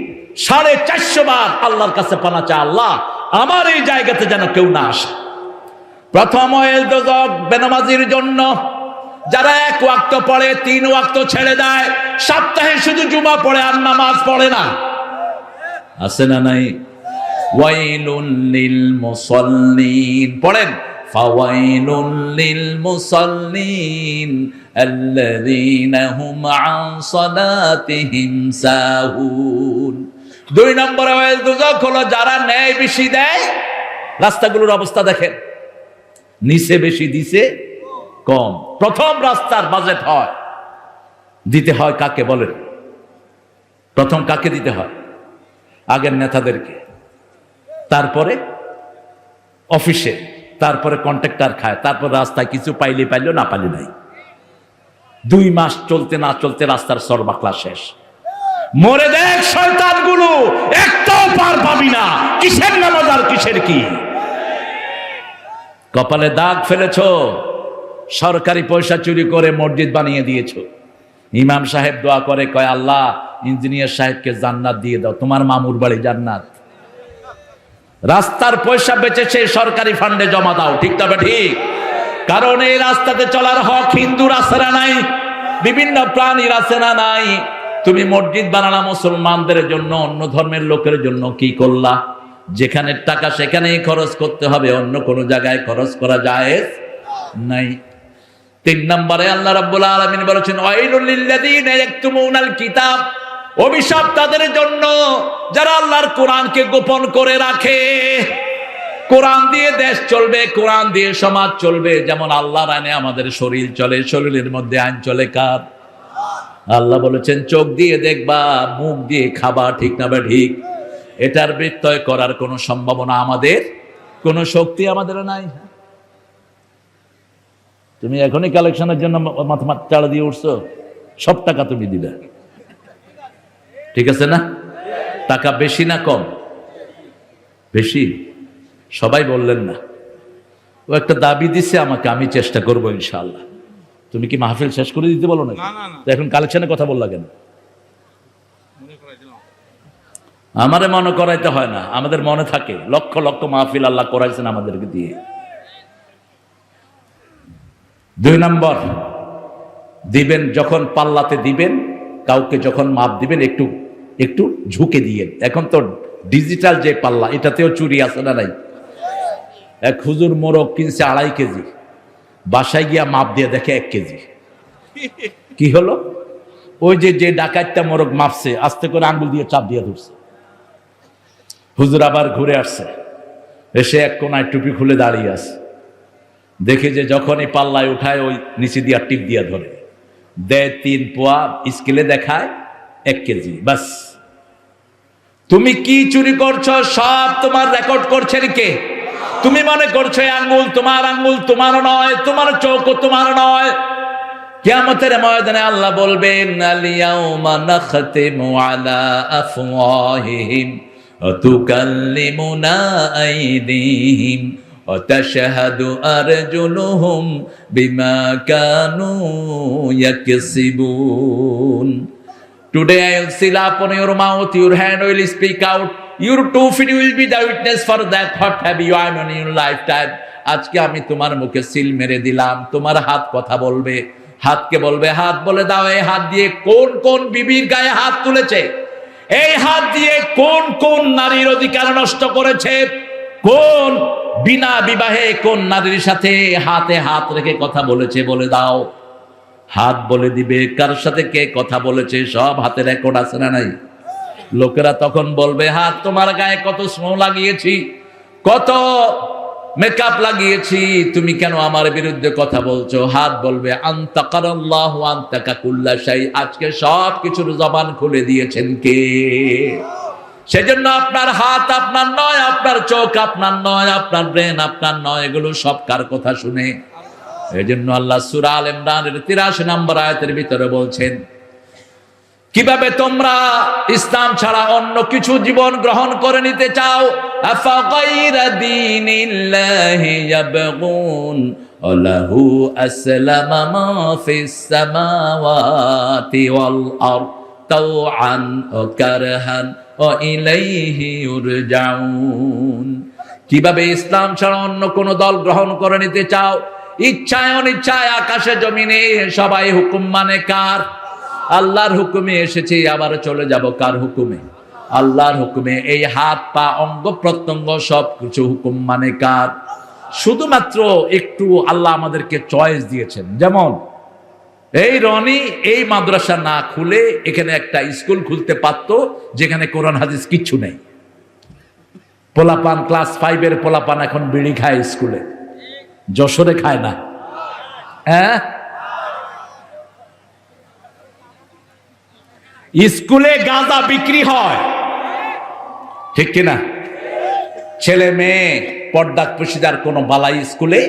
450 বার আল্লাহর কাছে পানা চায়, আল্লাহ আমার এই জায়গাতে যেন কেউ না আসে। প্রথম ওয়াইল দোজখ বেনামাজির জন্য, যারা 1 ওয়াক্ত পড়ে 3 ওয়াক্ত ছেড়ে দেয়, সপ্তাহে শুধু জুমা পড়ে আর নামাজ পড়ে না। আছে না নাই? ওয়াইলুল লিল মুসাল্লিন, পড়েন, ফাওয়াইলুল লিল মুসাল্লিন আল্লাযীনা হুম আন সালাতিহিম সাহুন। 2 নম্বরে ওয়াইল দোজখ হলো যারা ন্যায় বেশি দেয়। রাস্তাগুলোর অবস্থা দেখেন, নিচে বেশি দিছে কম। প্রথম রাস্তার বাজেট হয়, দিতে হয় কাকে বলেন? প্রথম কাকে দিতে হয়? আগের নেতাদেরকে, তারপরে অফিসে, তারপরে কন্ট্রাক্টর খায়, তারপর রাস্তায় কিছু পাইলে পাইলো, না পাইলে নাই। 2 মাস চলতে না চলতে রাস্তার সরবাকলা শেষ। মরে দেখ শয়তানগুলো, একটাও পার পাবি না। কিসের নামাজ আর কিসের কি? কপালে দাগ ফেলেছো, সরকারি পয়সা চুরি করে মসজিদ বানিয়ে দিয়েছো। ইমাম সাহেব দোয়া করে, কয় আল্লাহ ইঞ্জিনিয়ার সাহেবকে জান্নাত দিয়ে দাও, তোমার মামুর বাড়ি জান্নাত। রাস্তার পয়সা বেচেছে সরকারি ফান্ডে জমা দাও। ঠিক তবে ঠিক, কারণ এই রাস্তাতে চলার হক হিন্দুর আছে না নাই? বিভিন্ন প্রাণীর আছে না নাই? তুমি মসজিদ বানালা মুসলমানদের জন্য, অন্য ধর্মের লোকের জন্য কি করলা? যেখানে টাকা সেখানেই খরচ করতে হবে, অন্য কোনো জায়গায় খরচ করা জায়েজ নাই। 3 নম্বরে আল্লাহ রাব্বুল আলামিন বলেছেন, ওয়াইলুল লিল্লাযীনা ইয়াকতুমুনাল কিতাব, অভিশাপ তাদের জন্য যারা আল্লাহর কোরআনকে গোপন করে রাখে। কোরআন দিয়ে দেশ চলবে, কোরআন দিয়ে সমাজ চলবে। যেমন আল্লাহর আইনে আমাদের শরীর চলে, শরীরের মধ্যে আইন চলে কার? আল্লাহ বলেছেন চোখ দিয়ে দেখবা, মুখ দিয়ে খাবা। ঠিক না বা ঠিক? এটার ব্যত্যয় করার কোনো সম্ভাবনা আমাদের, কোনো শক্তি আমাদের নাই। তুমি এখনই কালেকশনের জন্য মাথা চাড়া দিয়ে উঠছো, সব টাকা তুমি দিবে। ঠিক আছে না? টাকা বেশি না কম? বেশি। সবাই বললেন না, ও একটা দাবি দিছে আমাকে, আমি চেষ্টা করবো ইনশাআল্লাহ। তুমি কি মাহফিল শেষ করে দিতে বলো না? এখন কালেকশনের কথা বললা কেন? আমারে মনে করাইতে হয় না, আমাদের মনে থাকে। লক্ষ লক্ষ মাহফিল আল্লাহ করাইছেন আমাদেরকে দিয়ে। 2 নম্বর, দিবেন যখন পাল্লাতে দিবেন, কাউকে যখন মাপ দিবেন একটু একটু ঝুঁকে দিয়েন। এখন তো ডিজিটাল যে পাল্লা, এটাতেও চুরি আছে না নাই? এক হুজুর মোরগ কিনছে 2.5 কেজি, বাসায় গিয়া মাপ দিয়ে দেখে 1 কেজি। কি হলো? ওই যে ডাকাতটা মোরগ মাপছে, আস্তে করে আঙ্গুল দিয়ে চাপ দিয়ে ধরছে। হুজুর আবার ঘুরে আসছে, এসে এক কোনায় টুপি খুলে দাঁড়িয়ে আছে। দেখে যে যখনই পাল্লায় উঠায় ওই নিচে দিয়া টিপ দিয়া ধরে দেয় 3 পোয়া, স্কেলে দেখায় 1 কেজি, বাস। তুমি কি চুরি করছো সব তোমার রেকর্ড করছেন কে? তুমি মনে করছো এই আঙ্গুল তোমার নয়, তোমার চোখ তোমার নয়। কিয়ামতের ময়দানে আল্লাহ বলবেন আল-ইয়াউমা নাখতিমু আলা আফওয়াহিহিম ওয়া তুকাল্লিমুনা আইদিহিম ওয়া তাশহাদু আরজুলুহুম বিমা Kanu ইয়াকসিবুন। Today I will seal upon your mouth, your hand will speak out, your 2 feet will be the witness for that what have you done in your lifetime. আজকে আমি তোমার মুখে সিল মেরে দিলাম, তোমার হাত কথা বলবে। হাতকে বলবে, হাত বলে দাও এই হাত দিয়ে কোন কোন বিবির গায়ে হাত তুলেছে, এই হাত দিয়ে কোন কোন নারীর অধিকার নষ্ট করেছে, কোন বিনা বিবাহে কোন নারীর সাথে হাতে হাত রেখে কথা বলেছে, বলে দাও। হাত বলে দিবে কার সাথে কে কথা বলেছে, সব হাতে রেকর্ড আছে না নাই? লোকেরা তখন বলবে, হাত তোমার গায়ে কত স্নো লাগিয়েছি, কত মেকআপ লাগিয়েছি, তুমি কেন আমার বিরুদ্ধে কথা বলছো? হাত বলবে আনতাকারাল্লাহু আনতাকা কুল্লা শাই, আজকে সব কিছুর জবান খুলে দিয়েছেন কে? সেজন্য আপনার হাত আপনার নয়, আপনার চোখ আপনার নয়, আপনার ব্রেন আপনার নয়, এগুলো সব কার কথা শুনে? এজন্য আল্লাহ সূরা আল ইমরানের 83 নম্বর আয়াতের ভিতরে বলছেন, কিভাবে তোমরা ইসলাম ছাড়া অন্য কিছু জীবন গ্রহণ করে নিতে চাও। আফা গায়রা দীনিল্লাহি ইয়াবগুন ওয়ালাহু আসলামা মা ফিস সামাওয়াতি ওয়াল আরদ তাওআন ওয়া কারহান ওয়া ইলাইহি ইউরজাউন। কিভাবে ইসলাম ছাড়া অন্য কোন দল গ্রহণ করে নিতে চাও? ইচ্ছায় অনিচ্ছায় আকাশে জমিনে সবাই হুকুম মানে কার? আল্লাহর হুকুমে এসেছে, আবার চলে যাব কার হুকুমে? আল্লাহর হুকুমে। এই হাত পা অঙ্গ প্রত্যঙ্গ সব কিছু হুকুম মানে কার? শুধুমাত্র একটু আল্লাহ আমাদেরকে চয়েস দিয়েছেন। যেমন এই রনি এই মাদ্রাসা না খুলে এখানে একটা স্কুল খুলতে পারত, যেখানে কোরআন হাদিস কিচ্ছু নেই। পোলাপান ক্লাস 5-এর পোলাপান এখন বিড়ি খায় স্কুলে, যশোরে খায় না। হ্যাঁ, স্কুলে গাঁজা বিক্রি হয়, ঠিক কিনা? ছেলে মেয়ে পর্দা পুশিদার কোনো বালাই স্কুলে,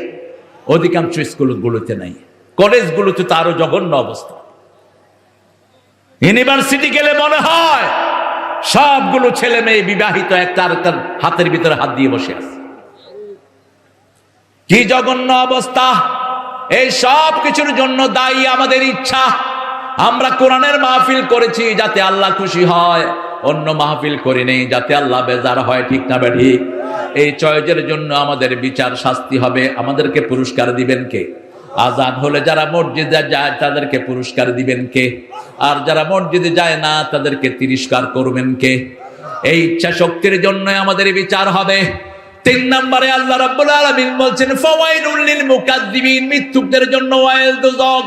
অধিকাংশ স্কুলগুলোতে নাই। কলেজগুলোতে তো আরো জঘন্য অবস্থা। ইউনিভার্সিটি গেলে মনে হয় সবগুলো ছেলে মেয়ে বিবাহিত, একটা আরেকটার হাতের ভিতরে হাত দিয়ে বসে আছে। কি জঘন্য অবস্থা! এই সব কিছুর জন্য দায়ী আমাদের ইচ্ছা। আমরা কোরআনের মাহফিল করেছি যাতে আল্লাহ খুশি হয়, অন্য মাহফিল করি নেই যাতে আল্লাহ বেজার হয়, ঠিক না বেঠি? এই চয়েজের জন্য আমাদের বিচার শাস্তি হবে। আমাদেরকে পুরস্কার দিবেন কে? আজান হলে যারা মসজিদে যায় তাদেরকে পুরস্কার দিবেন কে? আর যারা মসজিদে যায় না তাদেরকে তিরস্কার করবেন কে? এই ইচ্ছা শক্তির জন্য আমাদের বিচার হবে। 3 নম্বরে আল্লাহ রাব্বুল আলামিন বলছেন ফাওয়াইলুল লিল মুকাদ্দিবিন, মিথ্যুকদের জন্য ওয়াইল দুজক।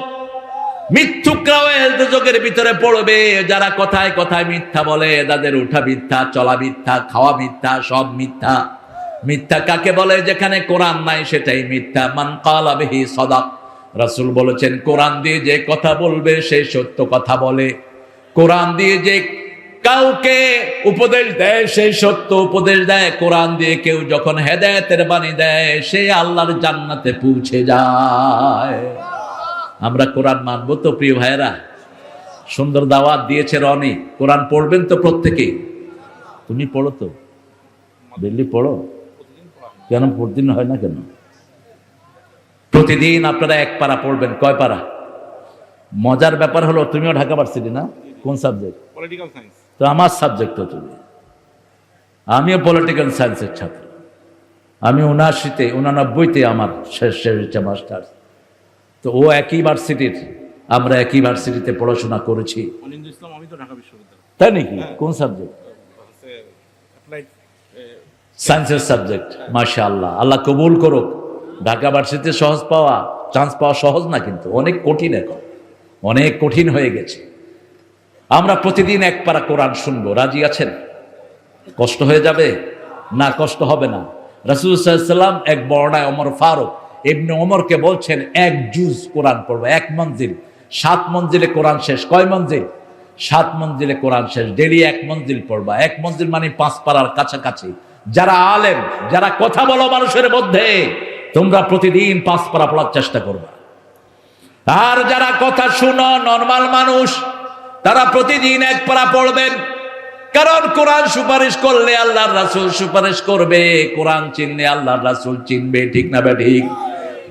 মিথ্যুকরা ওয়াইল দুজকের ভিতরে পড়বে, যারা কথায় কথায় মিথ্যা বলে, তাদের উঠা মিথ্যা, চলা মিথ্যা, খাওয়া মিথ্যা, সব মিথ্যা। মিথ্যা কাকে বলে? যেখানে কোরআন নাই সেটাই মিথ্যা। মান ক্বালা বিহি সাদাক, রাসূল বলেছেন কোরআন দিয়ে যে কথা বলবে সে সত্য কথা বলে। কোরআন দিয়ে যে কাউকে উপদেশ দেয় সেই সত্য উপদেশ দেয়। কোরআন দিয়ে কেউ যখন হেদায়েতের বাণী দেয় সে আল্লাহর জান্নাতে পৌঁছে যায়। আমরা কোরআন মানবো তো প্রিয় ভাইরা? সুন্দর দাওয়াত দিয়েছে রনি। কোরআন পড়বেন তো প্রত্যেকেই? তুমি পড়ো তো, দিল্লি পড়ো কেন? প্রতিদিন হয় না কেন? প্রতিদিন আপনারা 1 পারা পড়বেন। কয় পারা? মজার ব্যাপার হলো তুমিও ঢাকা ভার্সিটি না? কোন সাবজেক্ট? Political science. তো আমার সাবজেক্ট তো তুমি। আমিও পলিটিক্যাল সায়েন্সের ছাত্র। আমি 89-তে আমার শেষ হয়েছে মাস্টার্স। তো ও একই ভার্সিটির, আমরা একই ভার্সিটিতে পড়াশোনা করেছি। তাই নাকি? কোন সাবজেক্ট? সায়েন্সের সাবজেক্ট। মাশাআল্লাহ, আল্লাহ কবুল করুক। ঢাকা ভার্সিটিতে সহজ পাওয়া, চান্স পাওয়া সহজ না, কিন্তু অনেক কঠিন। এখন অনেক কঠিন হয়ে গেছে। আমরা প্রতিদিন 1 পারা কোরআন শুনবো। রাজি আছেন? কষ্ট হয়ে যাবে না? কষ্ট হবে না। রাসূল সাল্লাল্লাহু আলাইহি ওয়াসাল্লাম এক বর্ণায় ওমর ফারুক ইবনে ওমরকে বলছেন 1 জুজ কোরআন পড়বো, 1 মঞ্জিল। 7 মঞ্জিলে কোরআন শেষ। কয় মঞ্জিল? 7 মঞ্জিলে কোরআন শেষ। ডেলি 1 মঞ্জিল পড়বা। 1 মঞ্জিল মানে 5 পারার কাছাকাছি। যারা আলেম, যারা কথা বলো মানুষের মধ্যে, তোমরা প্রতিদিন 5 পারা পড়ার চেষ্টা করবা। আর যারা কথা শুনো নরমাল মানুষ, তারা প্রতিদিন 1 পারা পড়বেন। কারণ কোরআন সুপারিশ করলে আল্লাহর রাসূল সুপারিশ করবে, কোরআন চিনলে আল্লাহর রাসূল চিনবে। ঠিক না ঠিক?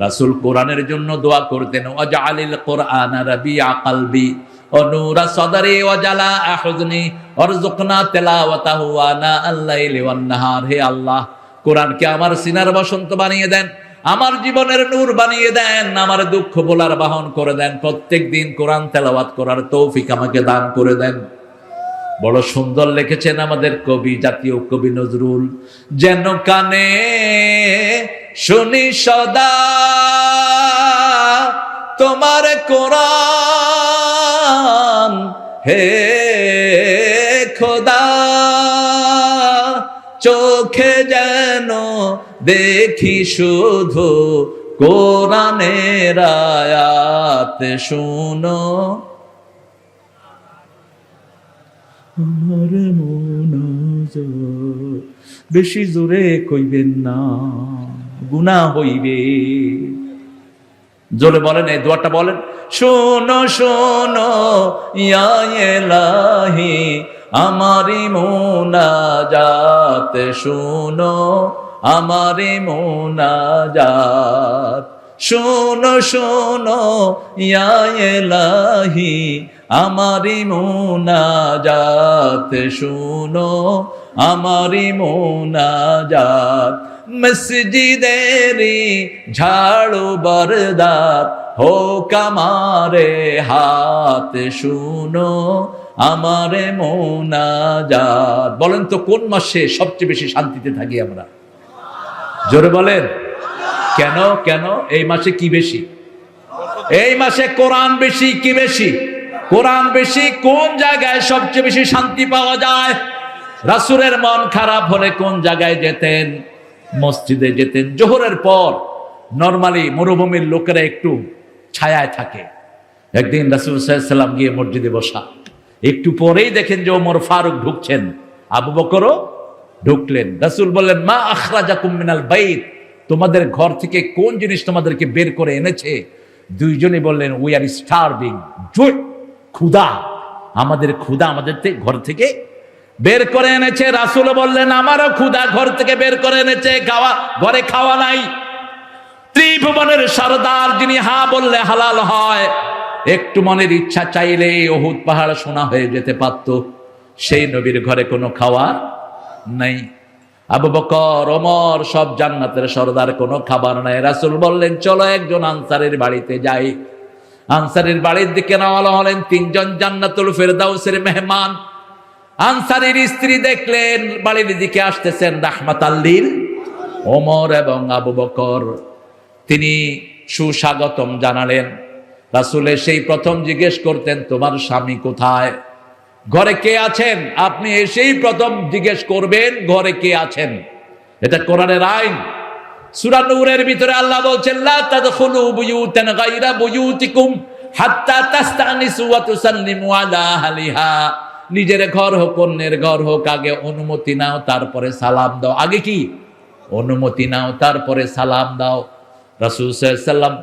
রাসূল কোরআনের জন্য দোয়া করতেন, ওয়াজআলিল কোরআনা রাবিআ কলবি ওয়া নূরা সাদরি ওয়া জালাআ হুজনি ওয়ারযুকনা তিলাওয়াতাহু আনা আল-লাইলি ওয়ান নাহার। হে আল্লাহ, কোরআনকে আমার সিনার বসন্ত বানিয়ে দেন, আমার জীবনের নূর বানিয়ে দেন, আমার দুঃখ ভোলার বাহন করে দেন। প্রত্যেকদিন কোরআন তেলাওয়াত করার তৌফিক আমাকে দান করে দেন। বড় সুন্দর লিখেছেন আমাদের কবি, জাতীয় কবি নজরুল, যেন কানে শুনি সদা তোমার কোরআন, হে খোদা, চোখে যেন দেখি শুধু কোরআনের আয়াত, শুনো আমার মোনাজাত। বেশি জোরে কইবেন না, গুনাহ হইবে। জোরে বলেন, এই দোয়াটা বলেন, শোনো শোনো ইয়া ইলাহি আমারি মোনাজাত, শোনো আমারি মোনাজাত, শোনো শোনো ইয়া ইলাহি আমারি মোনাজাত, শোনো আমারি মোনাজাত। মসজিদেরি ঝাড়ু বরদার হোক আমারে হাত, শোনো আমারে মোনাজাত। বলেন তো কোন মাসে সবচেয়ে বেশি শান্তিতে থাকি আমরা? জোরে বলেন। কেন কেন? এই মাসে কি বেশি? এই মাসে কোরআন বেশি। কি বেশি? কোরআন বেশি। কোন জায়গায় সবচেয়ে বেশি শান্তি পাওয়া যায়? রাসূলের মন খারাপ হলে কোন জায়গায় যেতেন? মসজিদে যেতেন। জোহরের পর নরমালি মরুভূমির লোকেরা একটু ছায়ায় থাকে। একদিন রাসূল সাল্লাল্লাহু আলাইহি ওয়াসাল্লাম গিয়ে মসজিদে বসা, একটু পরেই দেখেন যে ওমর ফারুক ঢুকছেন, আবু বকরও ঢুকলেন। রাসূল বললেন, মা আখরাজাকুম মিনাল বাইত, তোমাদের ঘর থেকে কোন জিনিস তোমাদেরকে বের করে এনেছে? দুইজনই বললেন, উই আর স্টারভিং, ক্ষুধা, আমাদের ক্ষুধা আমাদের ঘর থেকে বের করে এনেছে। রাসূল বললেন, আমারও ক্ষুধা ঘর থেকে বের করে এনেছে, ঘরে খাওয়া নাই। ত্রিভুবনের সরদার, যিনি হা বললে হালাল হয়, একটু মনের ইচ্ছা চাইলে উহুদ পাহাড় সোনা হয়ে যেতে পারত, সেই নবীর ঘরে কোনো খাওয়া নাই। আবু বকর, ওমর সব জান্নাতের সরদার, কোনো খাবার নাই। রাসূল বললেন, চলো একজন আনসারের বাড়িতে যাই। আনসারের বাড়ির দিকে রওনা হলেন। 3 জন জান্নাতুল ফেরদাউসের মেহমান। আনসারীর স্ত্রী দেখলেন বাড়ির দিকে আসতেছেন রাহমাতাল লিল ওমর এবং আবু বকর। তিনি সুস্বাগতম জানালেন। রাসূলের সেই প্রথম জিজ্ঞেস করতেন, তোমার স্বামী কোথায়? ঘরে কে আছেন? আপনি এসেই প্রথম জিজ্ঞেস করবেন ঘরে কে আছেন। এটা কোরআনের আইন। সূরা নূরের ভিতরে আল্লাহ বলছেন, লা তাদখুলু বুয়ুতান গায়রা বুয়ুতিকুম হাত্তা তাস্তানিসু ওয়া তুসাল্লিমু আলা আহলিহা। নিজের ঘর হোক অন্যের ঘর হোক, আগে অনুমতি নাও তারপরে সালাম দাও। আগে কি? অনুমতি নাও তারপরে সালাম দাও। রাসূল সাল্লাল্লাহু আলাইহি ওয়াসাল্লাম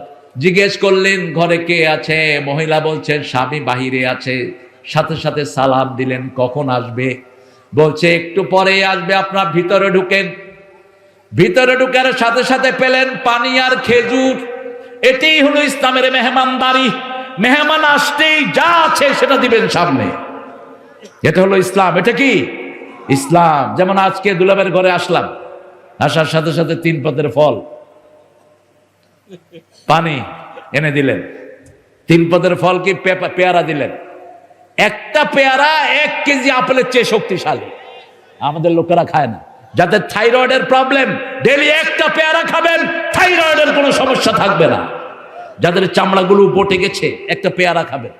জিজ্ঞেস করলেন ঘরে কে আছে? মহিলা বলছেন স্বামী বাহিরে আছে। সাথে সাথে সালাম দিলেন, কখন আসবে? বলছে একটু পরে আসবে, আপনার ভিতরে ঢুকেন। ভিতরে ঢুকার সাথে সাথে পেলেন পানি আর খেজুর। এটাই হলো ইসলামের মেহমানদারি। মেহমান আসতেই যা আছে সেটা দিবেন সামনে। এটা হলো ইসলাম। এটা কি ইসলাম? যেমন আজকে দুলাবের ঘরে আসলাম, আসার সাথে সাথে 3 পদের ফল, পানি এনে দিলেন। 3 পদের ফল কি? পেয়ারা দিলেন। একটা পেয়ারা 1 কেজি আপেলের চেয়ে শক্তিশালী। আমাদের লোকেরা খায় না। যাদের থাইরয়েডের প্রবলেম, ডেলি একটা পেয়ারা খাবেন, থাইরয়েডের কোনো সমস্যা থাকবে না। যাদের চামড়াগুলো বটে গেছে, একটা পেয়ারা খাবেন।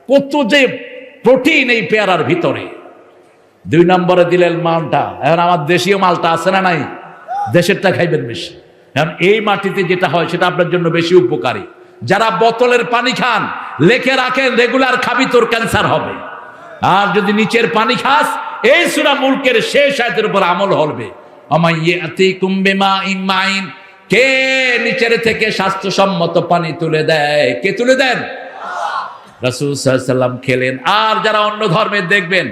কত যে প্রোটিন এই পেয়ারার ভিতরে। 2 নম্বরে দিলেন মালটা। এখন আমার দেশীয় মালটা আছে না নাই? দেশেরটা খাইবেন বেশি। কারণ এই মাটিতে যেটা হয় সেটা আপনার জন্য বেশি উপকারী। যারা বোতলের পানি খান, লেখে রাখেন রেগুলার খাবি তোর ক্যান্সার হবে। আর যদি নিচের পানি খাস, এই সূরা মুলকের শেষ আয়াতের উপর আমল হবে। আমাইয়াতিকুম বিমাইন মাইন, কে নিচের থেকে স্বাস্থ্যসম্মত পানি তুলে দেয়? কে তুলে দেন? রাসূল সাল্লাল্লাহু আলাইহি ওয়াসাল্লাম খেলেন। আর যারা অন্য ধর্মের দেখবেন,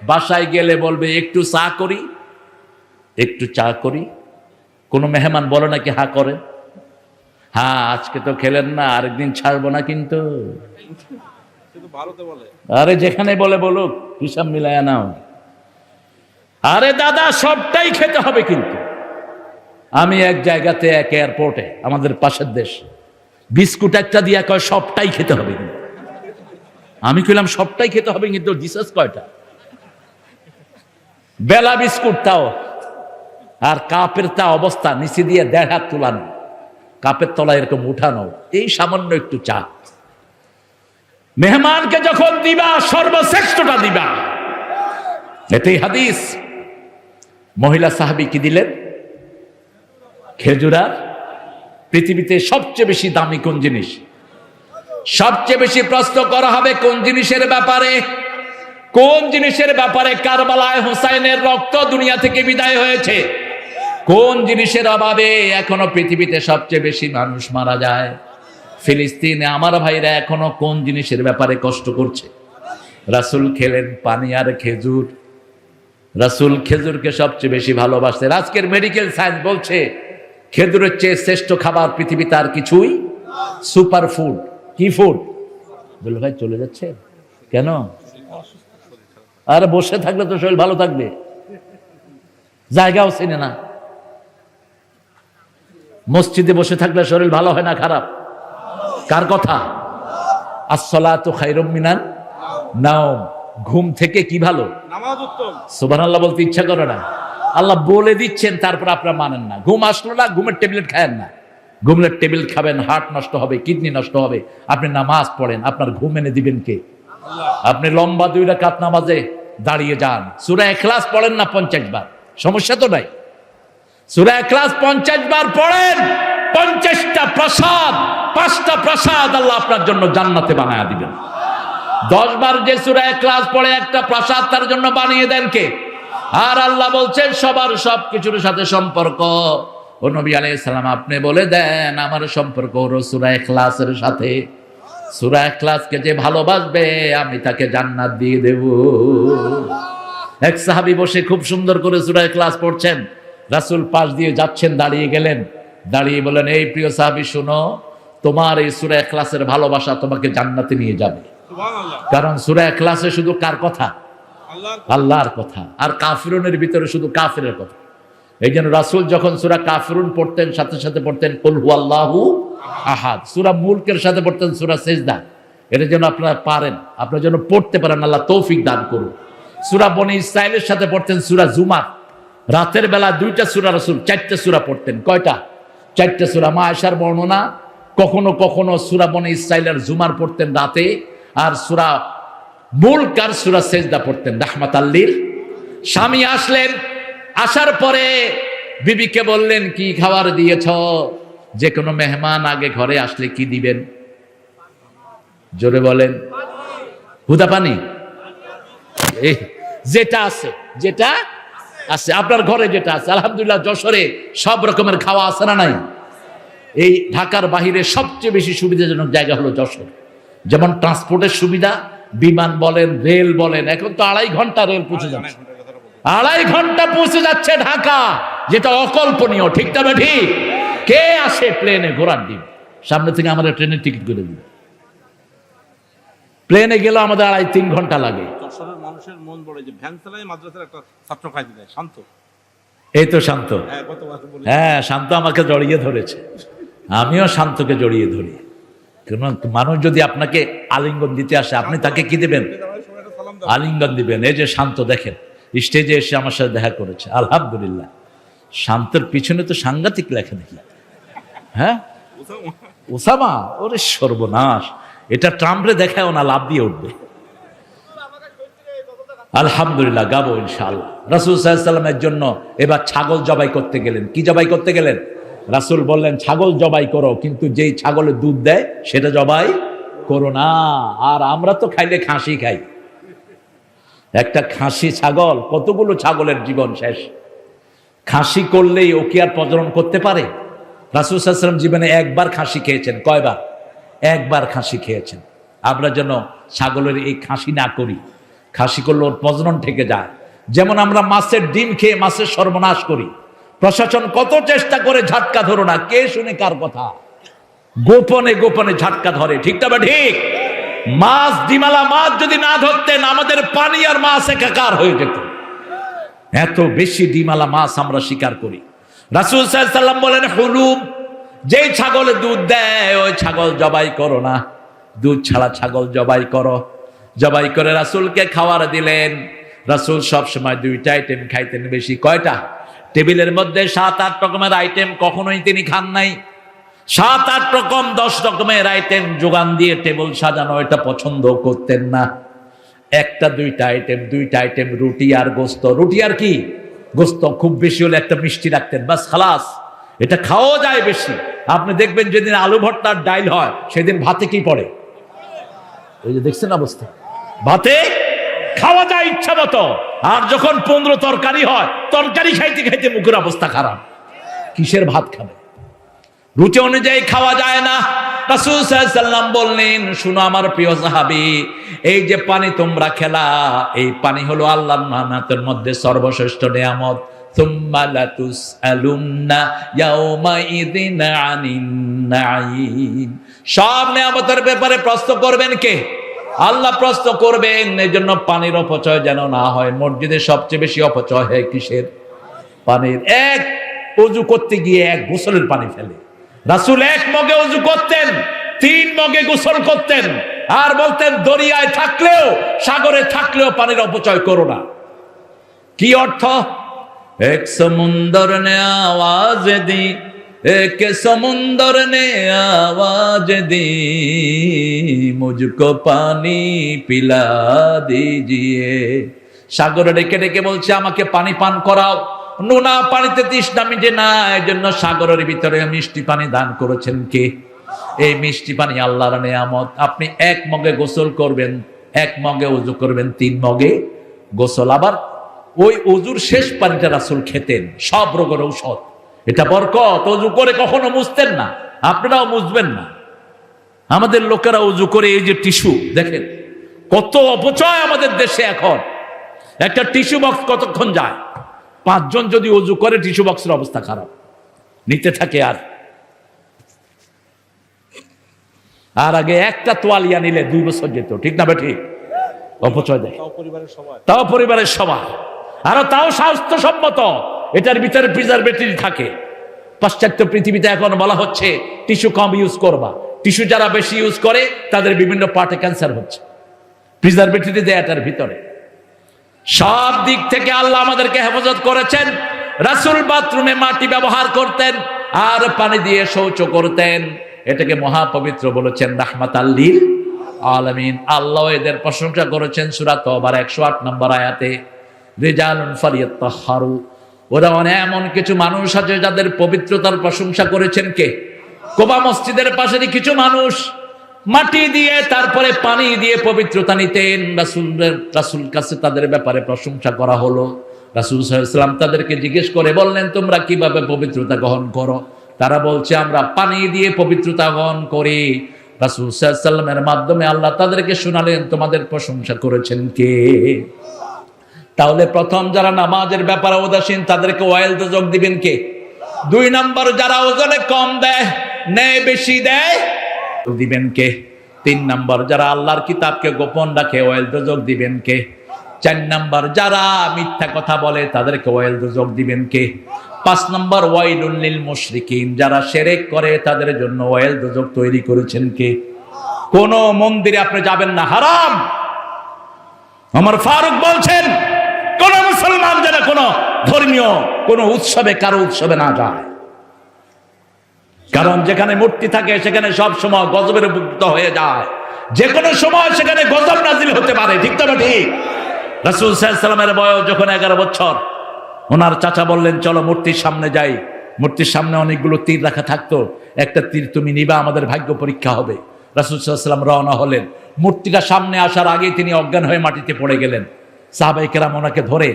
বাসায় গেলে বলবে একটু চা করি, একটু চা করি। কোন মেহমান বলে নাকি হা করে? হ্যাঁ, আজকে তো খেলেন না, আরেকদিন ছাড়বো না কিন্তু। আরে যেখানে বলে বলুক, হিসাব মিলায়া নাও। আরে দাদা, সবটাই খেতে হবে কিন্তু। আমি এক জায়গাতে, এক এয়ারপোর্টে, আমাদের পাশের দেশ, বিস্কুট একটা দিয়া কয় সবটাই খেতে হবে কিন্তু। আমি কইলাম সবটাই খেতে হবে কিন্তু, ডিসেস কয়টা? বেলা বিস্কুট তাও, আর কাপের তা অবস্থা, নিচে দিয়ে 1.5 হাত তুলানো, কাপের তলায় এরকম উঠানো, এই সামান্য একটু চা। মেহমানকে যখন দিবা, সর্বশ্রেষ্ঠটা দিবা, এটাই হাদিস। মহিলা সাহাবী কি দিলেন? খেজুর। আর পৃথিবীতে সবচেয়ে বেশি দামি কোন জিনিস? সবচেয়ে বেশি প্রশ্ন করা হবে কোন জিনিসের ব্যাপারে? কোন জিনিসের ব্যাপারে কারবালায় হুসাইনের রক্ত দুনিয়া থেকে বিদায় হয়েছে? কোন জিনিসের অভাবে এখনো পৃথিবীতে সবচেয়ে বেশি মানুষ মারা যায়? ফিলিস্তিনে আমার ভাইরা এখনো কোন জিনিসের ব্যাপারে কষ্ট করছে? রাসূল খেলেন পানি আর খেজুর। রাসূল খেজুরকে সবচেয়ে বেশি ভালোবাসতেন। আজকের মেডিকেল সায়েন্স বলছে খেজুরের চেয়ে শ্রেষ্ঠ খাবার পৃথিবীতে আর কিছুই। Super food. কি ফুড? বলে ভাই চলে যাচ্ছে কেন? আর বসে থাকলে তো শরীর ভালো থাকবে, জায়গাও চেনে না। মসজিদে বসে থাকলে শরীর ভালো হয় না খারাপ? কার কথা? আসসালাতু খায়রুম মিনান নাওম। ঘুম থেকে কি ভালো? নামাজ উত্তম। সুবহানাল্লাহ বলতে ইচ্ছা করে না। আল্লাহ বলে দিচ্ছেন, তারপর আপনারা মানেন না। ঘুম আসলো না, ঘুমের ট্যাবলেট খায়েন না। ঘুমের ট্যাবলেট খাবেন, হার্ট নষ্ট হবে, কিডনি নষ্ট হবে। আপনি নামাজ পড়েন, আপনার ঘুম এনে দিবেন কে? আপনি লম্বা 2 রাকাত নামাজে দাঁড়িয়ে যান, সূরা ইখলাস পড়েন না 50 বার, সমস্যা তো নাই। সূরা ইখলাস 50 বার পড়েন, 50টা প্রসাদ, 5টা প্রসাদ আল্লাহ আপনার জন্য জান্নাতে বানায়া দিবেন। 10 বার যে সূরা ইখলাস পড়ে একটা প্রসাদ তার জন্য বানিয়ে দেন কে? আর আল্লাহ বলছেন সবার সবকিছুর সাথে সম্পর্ক। ও নবী আলাইহিস সালাম, আপনি বলে দেন আমার সম্পর্ক হলো সূরা ইখলাসের সাথে। সূরা ইখলাসকে যে ভালোবাসবে আমি তাকে জান্নাত দিয়ে দেব। এক সাহাবী বসে খুব সুন্দর করে সূরা ইখলাস পড়ছেন, রাসূল পাশ দিয়ে যাচ্ছেন, দাঁড়িয়ে গেলেন, দাঁড়িয়ে বলেন, এই প্রিয় সাহাবী শুনো, তোমার এই সূরা ইখলাসের ভালোবাসা তোমাকে জান্নাতে নিয়ে যাবে। সুবহানাল্লাহ। কারণ সূরা ইখলাসে শুধু কার কথা? আল্লাহর কথা। আর কাফিরুনের ভিতরে শুধু কাফিরের কথা। এই জন্য রাসূল যখন সূরা কাফিরুন পড়তেন, সাথে সাথে পড়তেন কুল হুয়াল্লাহু আহাদ। সূরা মুলকের সাথে পড়তেন সূরা সিজদা। এটা যেন আপনারা পারেন, আপনারা যেন পড়তে পারেন, আল্লাহ তৌফিক দান করুন। সূরা বনী ইসরাঈলের সাথে পড়তেন সূরা জুমার। রাতের বেলা 2টা সূরা রাসূল 4টা সূরা পড়তেন। কয়টা? 4টা সূরা। মা আয়েশার বর্ণনা, কখনো কখনো সূরা বনী ইসরাঈলের জুমার পড়তেন রাতে, আর সূরা মুলক আর সূরা সিজদা পড়তেন রাহমাতাল লিল। স্বামী আসলেন, আসার পরে বিবিকে বললেন, কি খাবার দিয়েছ? যে কোনো মেহমান আগে ঘরে আসলে কি দিবেন? জোরে বলেন। হুদা পানি। যেটা আছে, যেটা আছে আপনার ঘরে, যেটা আছে। আলহামদুলিল্লাহ যশোরে সব রকমের খাওয়া আছে না নাই? এই ঢাকার বাহিরে সবচেয়ে বেশি সুবিধাজনক জায়গা হলো যশোর। যেমন ট্রান্সপোর্টের সুবিধা, বিমান বলেন, রেল বলেন, এখন তো 2.5 ঘন্টা রেল পৌঁছে যাচ্ছে। 2.5 ঘন্টা পৌঁছে যাচ্ছে ঢাকা, যেটা অকল্পনীয়। ঠিক তবে ঠিক? কে আসে প্লেনে? ঘোরার দিন সামনে থেকে আমাদের ট্রেনের টিকিট করে দিবে। প্লেনে গেলে আমাদের 2.5-3 ঘন্টা লাগে। যশোরের মানুষের মন বড়, যে ভ্যান চালায় মাদ্রাসার একটা ছাত্র খাইতে দেয়, শান্ত। এই তো শান্ত। হ্যাঁ, শান্ত আমাকে জড়িয়ে ধরেছে, আমিও শান্তকে জড়িয়ে ধরি। মানুষ যদি আপনাকে আলিঙ্গন দিতে আসে, আপনি তাকে কি দিবেন? আলিঙ্গন দিবেন। এই যে শান্ত দেখেন, স্টেজে এসে আমার সাথে দেখা করেছে, আলহামদুলিল্লাহ। শান্তের পিছনে তো সাংঘাতিক লেখা দেখি। হ্যাঁ, ওসামা, ওরে সর্বনাশ, এটা ট্রাম্পরে দেখায় না, লাভ দিয়ে উঠবে। আলহামদুলিল্লাহ, গাবো ইনশাআল্লাহ। রাসূল সাল্লাল্লাহু আলাইহি ওয়াসাল্লামের জন্য এবার ছাগল জবাই করতে গেলেন। কি জবাই করতে গেলেন? রাসূল বললেন ছাগল জবাই করো, কিন্তু যেই ছাগলের দুধ দেয় সেটা জবাই করো না। আর আমরা তো খাইলে খাসি খাই, একটা খাসি ছাগল, কতগুলো ছাগলের জীবন শেষ। খাসি করলেই ও কি আর প্রজনন করতে পারে? রাসূল সাল্লাল্লাহু আলাইহি ওয়াসাল্লাম জীবনে একবার খাসি খেয়েছেন। কয়বার? একবার খাসি খেয়েছেন। আমরা যেন ছাগলের এই খাসি না করি, খাসি করলে ওর প্রজনন থেকে যায়। যেমন আমরা মাছের ডিম খেয়ে মাছের সর্বনাশ করি। প্রশাসন কত চেষ্টা করে ঝাটকা ধরো না, কে শুনে কার কথা? গোপনে গোপনে ঝাটকা ধরে, ঠিক না? ঠিক। মাছ, ডিমালা মাছ যদি না ধরতেন আমাদের পানি আর মাছ একাকার হয়ে যেত। এত বেশি ডিমালা মাছ আমরা শিকার করি। রাসূল সাল্লাল্লাহু আলাইহি ওয়াসাল্লাম বলেন হুলুব, যেই ছাগলে দুধ দেয় ওই ছাগল জবাই করো না, দুধ ছাড়া ছাগল জবাই করো। জবাই করে রাসূলকে খাওয়ার দিলেন। রাসূল সব সময় দুইটা আইটেম খাইতেন বেশি। কয়টা? টেবিলের মধ্যে 7-8 রকমের আইটেম কখনোই তিনি খান নাই। 7-8 রকম 10 রকমের আইটেম যোগান দিয়ে টেবিল সাজানো এটা পছন্দ করতেন না। একটা দুইটা আইটেম রুটি আর গোস্ত, রুটি আর কি গোস্ত, খুব বেশি হলে একটা মিষ্টি রাখতেন, বাস খালাস। এটা খাওয়া যায় বেশি। আপনি দেখবেন যেদিন আলু ভর্তার ডাইল হয় সেদিন ভাতে কি পড়ে? এই যে দেখছেন অবস্থা, ভাতে খাওয়া যায় ইচ্ছা মতো। আর যখন 15 তরকারি হয়, তরকারি খাইতে খাইতে মুখের অবস্থা খারাপ। কিসের ভাত খাবে? রুচি অনুযায়ী খাওয়া যায় না। রাসূল সাল্লাল্লাহু আলাইহি ওয়াসাল্লাম বললেন, শুনো আমার প্রিয় সাহাবী, এই যে পানি তোমরা খেলা, এই পানি হলো আল্লাহর নিয়ামতের মধ্যে সর্বশ্রেষ্ঠ নিয়ামত। সুম্মা লাতুসআলুন্না ইয়াওমাইযিন আনিন নাঈম। সব নিয়ামতের ব্যাপারে প্রশ্ন করবেন কে? আল্লাহ প্রশ্ন করবেন। এজন্য পানির অপচয় যেন না হয়। মসজিদে সবচেয়ে বেশি অপচয় হয় কিসের? পানির। এক ওযু করতে গিয়ে এক গোসলের পানি ফেলে। রাসূল 1 মগে ওযু করতেন, 3 মগে গোসল করতেন। আর বলতেন দরিয়ায় থাকলেও সাগরে থাকলেও পানির অপচয় করো না। কি অর্থ? এক সমুন্দর নে আওয়াজ দি, এক সমুন্দর নে আওয়াজ দি, মুঝকো পানি পিলা দিজিয়ে। সাগরে ডেকে ডেকে বলছে আমাকে পানি পান করাও। নোনা পানিতে তৃষ্ণা মিটে না, এই জন্য সাগরের ভিতরে মিষ্টি পানি দান করেছেন কে? এই মিষ্টি পানি আল্লাহর নিয়ামত। আপনি 1 মগে গোসল করবেন, 1 মগে ওযু করবেন, 3 মগে গোসল। আবার ওই ওযুর শেষ পানিটা রাসূল খেতেন, সব রোগের ঔষধ। এটা বরকত। ওযু করে কখনো মুছতেন না, আপনারাও মুছবেন না। আমাদের লোকেরা ওযু করে এই যে টিস্যু দেখেন, কত অপচয় আমাদের দেশে এখন। একটা টিস্যু বক্স কতক্ষণ যায়? 5 জন যদি ওযু করে টিস্যু বক্সের অবস্থা খারাপ, নিতে থাকে। আর আগে একটা তোয়ালিয়া নিলে 2 বছর যেত, ঠিক না? ঠিক। অপচয় দেয়, তাও পরিবারের সবাই, আর তাও স্বাস্থ্যসম্মত। এটার ভিতরে প্রিজারভেটিভ থাকে। পাশ্চাত্য পৃথিবীতে এখন বলা হচ্ছে টিস্যু কম ইউজ করবা। টিস্যু যারা বেশি ইউজ করে তাদের বিভিন্ন পার্টে ক্যান্সার হচ্ছে, প্রিজারভেটিভ দেয় এটার ভিতরে। সব দিক থেকে আল্লাহ আমাদেরকে হেফাজত করেছেন। রাসূল বাথরুমে মাটি ব্যবহার করতেন আর পানি দিয়ে শৌচ করতেন। এটাকে মহাপবিত্র বলেছেন রাহমাতাল লিল আলামিন। আল্লাহ এদের প্রশংসা করেছেন সূরা তওবার 108 নম্বর আয়াতে, রিজালুন ফালিয়াতাহহারু। ওরা এমন কিছু মানুষ আছে যাদের পবিত্রতার প্রশংসা করেছেন কে? কুবা মসজিদের পাশেরই কিছু মানুষ মাটি দিয়ে তারপরে পানি দিয়ে পবিত্রতা নিতেন। রাসূল কাছে তাদের ব্যাপারে প্রশংসা করা হলো। রাসূল সাল্লাল্লাহু আলাইহি ওয়াসাল্লাম তাদেরকে জিজ্ঞেস করে বললেন, তোমরা কিভাবে পবিত্রতা গ্রহণ করো? তারা বলছে আমরা পানি দিয়ে পবিত্রতা গ্রহণ করি। রাসূল সাল্লাল্লাহু আলাইহি ওয়াসাল্লামের মাধ্যমে আল্লাহ তাদেরকে শোনালেন তোমাদের প্রশংসা করেছেন কে? তাহলে প্রথম যারা নামাজের ব্যাপারে উদাসীন তাদেরকে ওয়াইল দোজক দিবেন কে? 2 নম্বর যারা ওজনে কম দেয়, ন্যায় বেশি দেয়, দিবেন কে? 3 নম্বর যারা আল্লাহর কিতাবকে গোপন রাখে, ওয়াইল দোজক দিবেন কে? 4 নম্বর যারা মিথ্যা কথা বলে তাদেরকে ওয়াইল দোজক দিবেন কে? 5 নম্বর ওয়াইলুল লিল মুশরিকিন, যারা শিরক করে তাদের জন্য ওয়াইল দোজক তৈরি করেছেন কে? কোন মন্দিরে আপনি যাবেন না, হারাম। ওমর ফারুক বলছেন কোন মুসলমান যেন কোন ধর্মীয় কোন উৎসবে কারো উৎসবে না যায়, কারণ যেখানে মূর্তি থাকে সেখানে সব সময় গজবের মুক্ত হয়ে যায়। যে কোনো সময় সেখানে গজব নাজিল হতে পারে, ঠিক তো? ঠিক। রাসূল সাল্লাল্লাহু আলাইহি ওয়াসাল্লামের বয়স যখন 11 বছর, ওনার চাচা বললেন চলো মূর্তির সামনে যাই। মূর্তির সামনে অনেকগুলো তীর রাখা থাকতো, একটা তীর তুমি নিবা, আমাদের ভাগ্য পরীক্ষা হবে। রাসূল সাল্লাল্লাহু আলাইহি ওয়াসাল্লাম রওনা হলেন। মূর্তিটা সামনে আসার আগেই তিনি অজ্ঞান হয়ে মাটিতে পড়ে গেলেন। সাহাবায়ে কেরাম ওনাকে ধরে,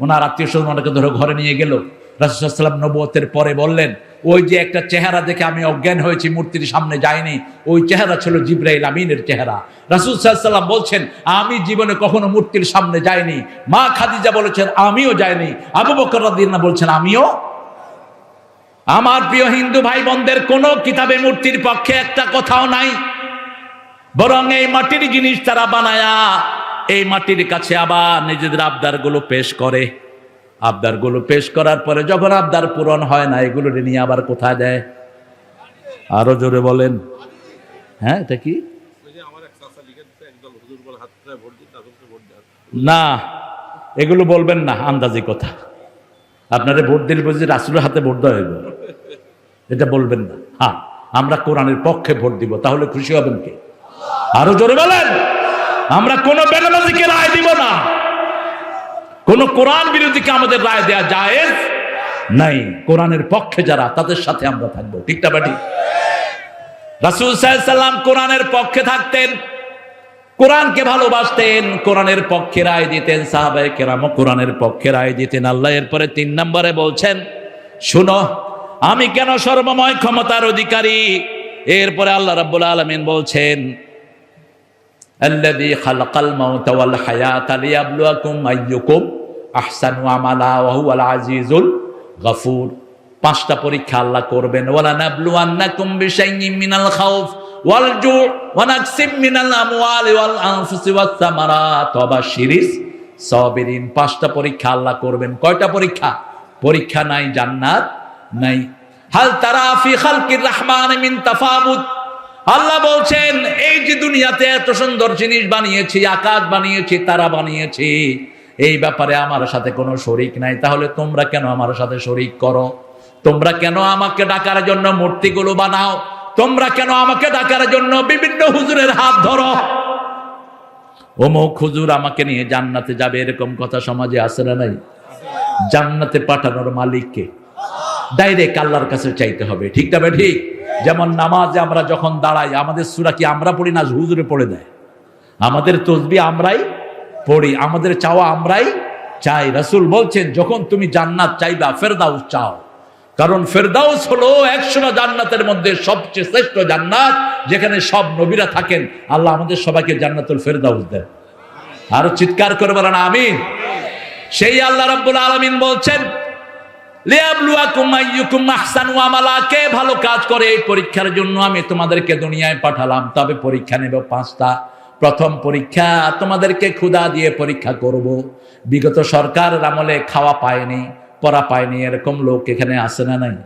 ওনার আত্মীয় স্বজন ওনাকে ধরে ঘরে নিয়ে গেল। রাসূল সাল্লাল্লাহু আলাইহি ওয়াসাল্লাম নবুয়তের পরে বললেন, ওই যে একটা চেহারা দেখে আমি অজ্ঞান হয়েছি, মূর্তির সামনে যাইনি, ওই চেহারা ছিল জিবরাইল আমিনের চেহারা। রাসূল সাল্লাল্লাহু আলাইহি ওয়াসাল্লাম বলছেন, আমি জীবনে কখনো মূর্তির সামনে যাইনি। মা খাদিজা বলেছেন আমিও যাইনি। আবু বকর রাদিয়াল্লাহু আনহু বলছেন আমিও। আমার প্রিয় হিন্দু ভাই বোনদের, কোন কিতাবে মূর্তির পক্ষে একটা কথাও নাই, বরং এই মাটির জিনিস তারা বানায়া এই মাটির কাছে আবার নিজেদের আবদারগুলো পেশ করে। আবদারগুলো পেশ করার পরে যখন আবদার পূরণ হয় না, এগুলো নিয়ে আবার কোথায় দেয়? আরো জোরে বলেন। হ্যাঁ, এটা কি? না, এগুলো বলবেন না, আন্দাজি কথা। আপনারা ভোট দিলে বলছি রাসূলের হাতে ভোট দেওয়া হইব, এটা বলবেন না। হ্যাঁ, আমরা কোরআনের পক্ষে ভোট দিব, তাহলে খুশি হবেন কে? আরো জোরে বলেন। আমরা কোন বেনামাজিকে রায় দিব না, কোন কোরআন বিরোধীকে আমাদের রায় দেয়া জায়েজ নাই। কোরআনের পক্ষে যারা, তাদের সাথে আমরা থাকবো, ঠিক না বাটি? রাসূল সাল্লাল্লাহু আলাইহি ওয়াসাল্লাম কোরআনের পক্ষে থাকতেন, কোরআনকে ভালোবাসতেন, কোরআনের পক্ষে রায় দিতেন। সাহাবায়ে কেরামও কোরআনের পক্ষে রায় দিতেন। আল্লাহ এরপরে 3 নম্বরে বলছেন, শুনো আমি কেন সর্বময় ক্ষমতার অধিকারী। এরপরে আল্লাহ রাব্বুল আলামিন বলছেন, আল্লাযী খালাকাল মাউতা ওয়াল হায়াতা লিয়াবলুয়াকুম আইয়ুকুম আহসানু আমালা ওয়া হুয়াল আজিজুল গফুর। 5টা পরীক্ষা আল্লাহ করবেন। ওয়ালা নাবলুয়ান্নাকুম বিশাইইম মিনাল খাউফ ওয়াল জু' ওয়া নাকসিম মিনাল আমওয়ালি ওয়াল আনফুসি ওয়াস সামারাত ওয়া বাশশিরিস সাবিরিন। 5টা পরীক্ষা আল্লাহ করবেন। কয়টা পরীক্ষা? পরীক্ষা নাই, জান্নাত নাই। হাল তারা ফি খালকির রহমান মিন তাফাবুত। আল্লাহ বলছেন, এই যে দুনিয়াতে এত সুন্দর জিনিস বানিয়েছি, আকাশ বানিয়েছি, তারা বানিয়েছি, এই ব্যাপারে আমার সাথে কোনো শরীক নাই। তাহলে তোমরা কেন আমার সাথে শরীক করো? তোমরা কেন আমাকে ডাকার জন্য মূর্তিগুলো বানাও? তোমরা কেন আমাকে ডাকার জন্য বিভিন্ন হুজুরের হাত ধরো? অমুক হুজুর আমাকে নিয়ে জান্নাতে যাবে, এরকম কথা সমাজে আছে না নাই? জান্নাতে পাঠানোর মালিককে ডাইরেক্ট আল্লাহর কাছে চাইতে হবে, ঠিক না? ঠিক। যেমন নামাজে আমরা যখন দাঁড়াই, আমাদের সূরা কি আমরা পড়ি না হুজুরে পড়ে দেয়? আমাদের তাসবিহ আমরাই পড়ি, আমাদের চাওয়া আমরাই চাই। রাসূল বলছেন, যখন তুমি জান্নাত চাইবা ফেরদাউস চাও, কারণ ফেরদাউস হলো 100টা জান্নাতের মধ্যে সবচেয়ে শ্রেষ্ঠ জান্নাত, যেখানে সব নবীরা থাকেন। আল্লাহ আমাদের সবাইকে জান্নাতুল ফেরদাউস দেন। আরো চিৎকার করে বলেন আমিন। সেই আল্লাহ রাব্বুল আলামিন বলছেন, লিয়াবলুয়াকুম আইয়ুকুম আহসানু আমালা। কে ভালো কাজ করে, এই পরীক্ষার জন্য আমি তোমাদেরকে দুনিয়ায় পাঠালাম। তবে পরীক্ষা নেব 5টা। প্রথম পরীক্ষা, তোমাদেরকে ক্ষুধা দিয়ে পরীক্ষা করব। বিগত সরকারের আমলে খাওয়া পায়নি, পড়া পায়নি, এরকম লোক এখানে আসে না নাই?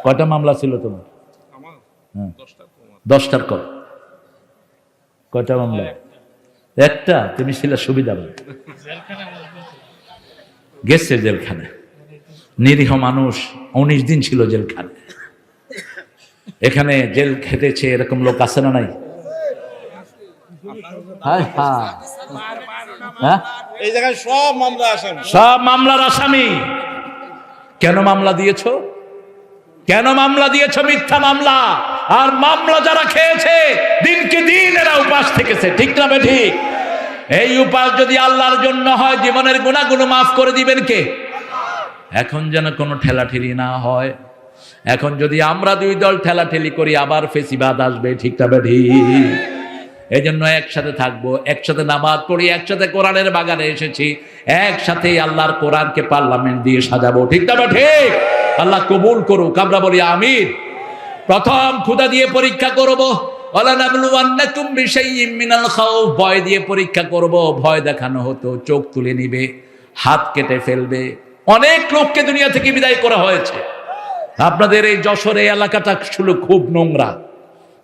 কয়টা মামলা ছিল তোমার? 10টার কম। কয়টা মামলা? একটা। তুমি ছিল সুবিধাবান, গেছে জেলখানে। নিরীহ মানুষ 19 দিন ছিল জেলখানে। এখানে জেল খেটেছে, এরকম লোক আছে না নাই? এই জায়গায় সব মামলা আসামি, সব মামলার আসামি। কেন মামলা দিয়েছো? কেন মামলা দিয়েছো? মিথ্যা মামলা। আর মামলা যারা খেয়েছে, দিনকে দিন এরা উপাস থেকেছে, ঠিক না ঠিক? এই উপাস যদি আল্লাহর জন্য হয়, জীবনের গুনাহগুলো মাফ করে দিবেন কে? এখন যেন কোনো ঠেলাঠেলি না হয়। এখন যদি আমরা 2 দল ঠেলাঠেলি করি, আবার ফেসিবাদ আসবে, ঠিক না ঠিক? এই জন্য একসাথে থাকবো, একসাথে নামাজ পড়ি, একসাথে কোরআনের বাগানে এসেছি, একসাথে আল্লাহর কোরআনকে পার্লামেন্ট দিয়ে সাজাবো, ঠিক না ঠিক? আল্লাহ কবুল করুক, আমরা বলি আমিন। প্রথম ক্ষুধা দিয়ে পরীক্ষা করবো। ওয়ালানাবলুওয়ান্নাকুম বিশাইইম মিনাল খাউফ। ভয় দিয়ে পরীক্ষা করব। ভয় দেখানো হতো, চোখ তুলে নিবে, হাত কেটে ফেলবে। অনেক লোককে দুনিয়া থেকে বিদায় করা হয়েছে। আপনাদের এই যশোর এই এলাকাটা ছিল খুব নোংরা।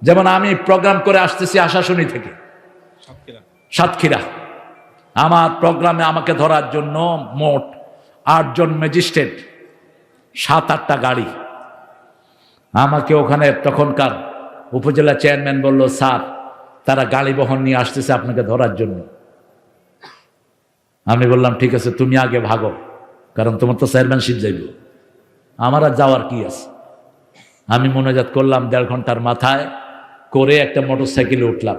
যেমন আমি প্রোগ্রাম করে আসতেছি আশাশুনি থেকে সাতক্ষীরা। আমার প্রোগ্রামে আমাকে ধরার জন্য মোট 8 জন ম্যাজিস্ট্রেট, 7-8টা গাড়ি। আমাকে ওখানে তখনকার উপজেলা চেয়ারম্যান বলল, স্যার তারা গাড়ি বহন নিয়ে আসতেছে আপনাকে ধরার জন্য। আমি বললাম ঠিক আছে, তুমি আগে ভাগো, কারণ তোমার তো চেয়ারম্যানশিপ যাইব। আমার আর যাওয়ার কি আছে। আমি মোনাজাত করলাম 1.5 ঘন্টার মাথায়, করে একটা মোটরসাইকেলে উঠলাম।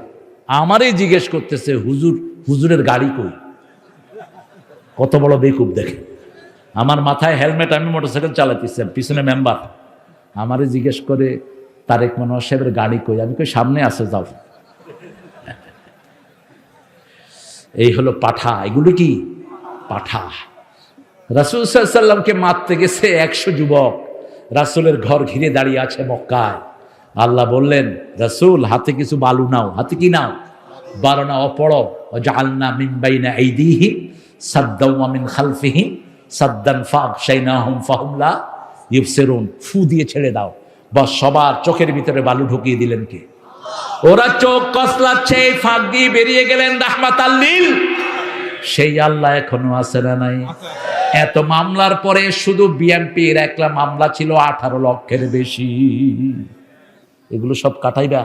আমারই জিজ্ঞেস করতেছে, হুজুরের গাড়ি কই? কত বড় বেকুব দেখে। আমার মাথায় হেলমেট, আমি মোটরসাইকেল চালাতেছি, পিছনে মেম্বার। আমারই জিজ্ঞেস করে তারেক মনোয়ার সাহেবের গাড়ি কই? আমি কই সামনে আছে, যাও। এই হলো পাঠা। এগুলো কি পাঠা? রাসূল সাল্লাল্লাহু আলাইহি সাল্লামকে মারতে গেছে 100 যুবক, রাসূলের ঘর ঘিরে দাঁড়িয়ে আছে মক্কায়। আল্লাহ বললেন, রাসূল হাতে কিছু বালু নাও। হাতে কি নাও? বালু নাও, পড়ো ওয়াজআলনা মিন বাইনা আইদিহিম সাদ্দাও ওয়া মিন খালফিহিম সাদ্দান ফাগশাইনাহুম ফাহুম লা ইবসিরুন। ফু দিয়ে ছেড়ে দাও। বস, সবার চোখের ভিতরে বালু ঢুকিয়ে দিলেন কে? ওরা চোখ কসলাচ্ছে, ফাঁক দিয়ে বেরিয়ে গেলেন রাহমাতাল লিল। সেই আল্লাহ এখনো আছে না নাই? এত মামলার পরে শুধু বিএনপির একটা মামলা ছিল 18 লক্ষের বেশি। এগুলো সব কাটাইবা?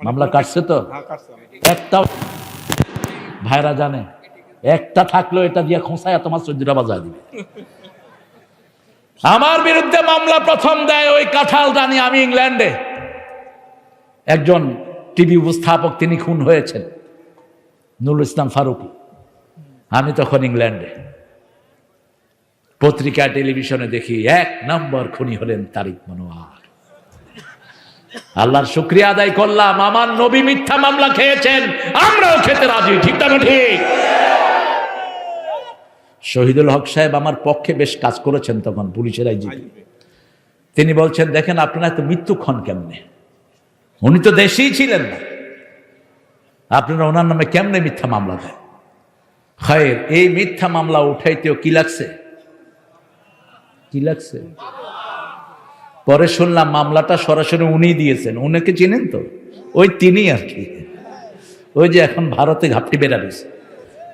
মামলা কাটছে তো? একটা ভাইরা জানে, একটা থাকলো এটা দিয়ে খোঁচায় তোমার চোদ্দটা বাজায় দিবে। আমার বিরুদ্ধে মামলা প্রথম দেয় ওই কাঁঠাল রানী। আমি ইংল্যান্ডে, একজন টিভি উপস্থাপক, তিনি খুন হয়েছেন, নুরুল ইসলাম ফারুকী। আমি তখন ইংল্যান্ডে, পত্রিকা টেলিভিশনে দেখি 1 নম্বর খুনি হলেন তারেক মনোয়ার। আল্লাহর শুকরিয়া আদায় করলাম, আমার নবী মিথ্যা মামলা খেয়েছেন, আমরাও খেতে রাজি। ঠিক না ঠিক? শহীদুল হক সাহেব আমার পক্ষে বেশ কাজ করেছেন তখন, পুলিশের আইজিপি। তিনি বলছেন, দেখেন আপনারা এত মৃত্যুক্ষণ কেমনে, উনি তো দেশেই ছিলেন না, আপনারা ওনার নামে কেমনে মিথ্যা মামলা দেয়? খায়ের, এই মিথ্যা মামলা উঠাইতেও কি লাগছে? কি লাগছে? পরে শুনলাম মামলাটা সরাসরি উনি দিয়েছেন। উনাকে চিনেন তো? ওই তিনি আর কি, ওই যে এখন ভারতে ঘাপটি বেড়া দিয়েছে,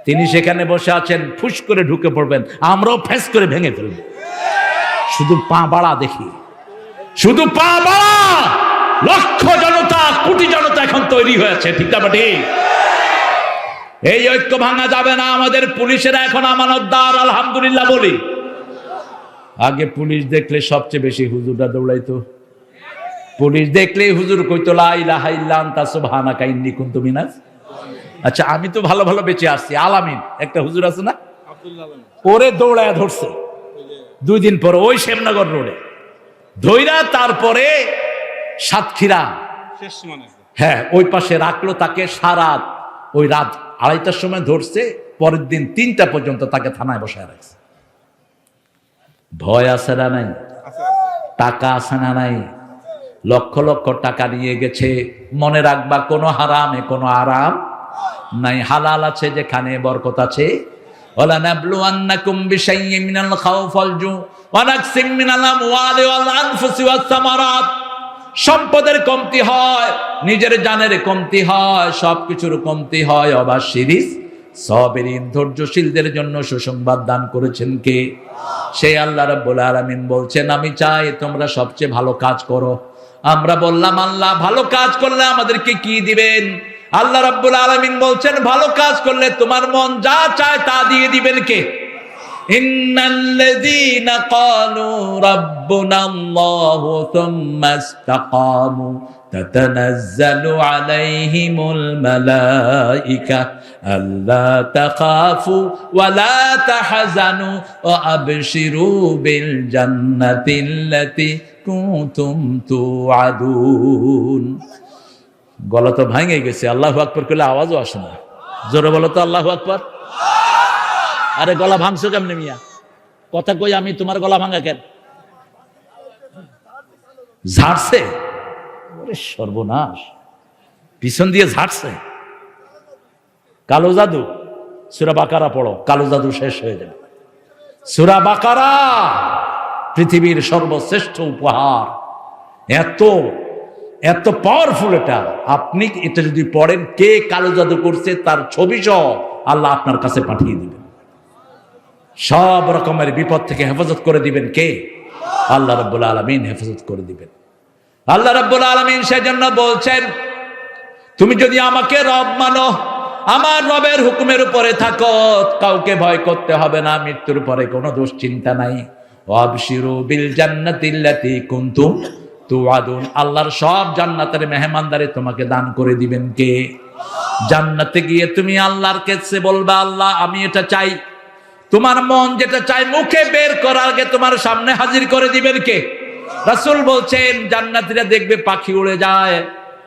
তিনি সেখানে বসে আছেন। ফুস করে ঢুকে পড়বেন, আমরাও ফেস করে ভেঙে ফেলব। শুধু পা বাড়া দেখি, শুধু পা বাড়া। লক্ষ জনতা, কোটি জনতা এখন তৈরি হয়েছে। ঠিক না ঠিক? এই ঐক্য ভাঙা যাবে না। আমাদের পুলিশেরা এখন আমানতদার, আলহামদুলিল্লাহ বলি। আগে পুলিশ দেখলে সবচেয়ে বেশি হুজুররা দৌড়াইতো। পুলিশ দেখলেই হুজুর কইতো লা ইলাহা ইল্লা আনতা সুবহানাকা ইন্নী কুনতু মিনাজ। আচ্ছা, আমি তো ভালো ভালো বেঁচে আসছি। আলামিন একটা হুজুর আছে না, ওরে দৌড়ায় ধরছে 2 দিন পর ওই শ্যামনগর রোডে ধইরা, তারপরে সাতক্ষীরা, হ্যাঁ ওই পাশে রাখলো তাকে। সারা ওই রাত 2:30টার সময় ধরছে, পরের দিন 3টা পর্যন্ত তাকে থানায় বসায় রাখছে। ভয় আছে না নাই? টাকা আছে না নাই? লক্ষ লক্ষ টাকা নিয়ে গেছে। মনে রাখবা, কোনো হারামে কোনো আরাম নাই। হালাল আছে যেখানে বরকত আছে। ওয়ালা নাবলুয়ান্নাকুম বিশাইয়্যিন মিনাল খাউফি ওয়াল জু ওয়া নাকসিম মিনাল আমওয়ালি ওয়াল আনফুসি ওয়াস সামারাত। সম্পদের কমতি হয়, নিজের জানের কমতি হয়, সবকিছুর কমতি হয়। অবাশিরিস সাবিরিন, ধৈর্যশীলদের জন্য সুসংবাদ দান করেছেন কে? সেই আল্লাহ রাব্বুল আলামিন বলছেন, আমি চাই তোমরা সবচেয়ে ভালো কাজ করো। আমরা বললাম, আল্লাহ ভালো কাজ করলে আমাদেরকে কি দিবেন? আল্লাহ রাব্বুল আলামিন বলছেন, ভালো কাজ করলে তোমার মন যা চায় তা দিয়ে দিবেন কে? ইন্নাল্লাযীনা ক্বালু রাব্বুনাল্লাহু থুম্মা ইসতাকামু তাতানাজ্জালু আলাইহিমুল মালায়েকা আল্লা তাখাফু ওয়া লা তাহজানু ওয়া আবশিরু বিল জান্নাতিল্লাতী কুনতুম তুআদুন। গলা তো ভাঙে গেছে, আল্লাহু আকবার করলে আওয়াজও আসে না। জোরে বলো তো আল্লাহু আকবার। আরে গলা ভাঙছো কেমনে মিয়া? কথা কই আমি, তোমার গলা ভাঙা কেন? ঝাড়ছে? ওরে সর্বনাশ, পিছন দিয়ে ঝাড়ছে। কালো জাদু, সূরা বাকারা পড়ো, কালো জাদু শেষ হয়ে যাবে। সূরা বাকারা পৃথিবীর সর্বশ্রেষ্ঠ উপহার। এত এত পাওয়ারফুল এটা। আপনি এটা যদি পড়েন, কে কালো জাদু করছে তার ছবি সহ আল্লাহ আপনার কাছে পাঠিয়ে দিবেন। সব রকমের বিপদ থেকে হেফাজত করে দিবেন কে? আল্লাহ রাব্বুল আলামিন হেফাজত করে দিবেন। আল্লাহ রাব্বুল আলামিন সেজন্য বলছেন, তুমি যদি আমাকে রব মানো, আমার রবের হুকুমের উপরে থাকো, কাউকে ভয় করতে হবে না, মৃত্যুর পরে কোনো দুশ্চিন্তা নাই। ওয়াবশিরু বিল জান্নাতিল্লাতী কুনতুম তুআদুন। আল্লাহর সব জান্নাতের মেহমানদারি তোমাকে দান করে দিবেন কে? জান্নাতে গিয়ে তুমি আল্লাহর কাছে বলবা, আল্লাহ আমি এটা চাই। তোমার মন যেটা চাই মুখে বের করার আগে তোমার সামনে হাজির করে দিবেন কে? রাসূল বলছেন জান্নাতীরা দেখবে পাখি উড়ে যায়,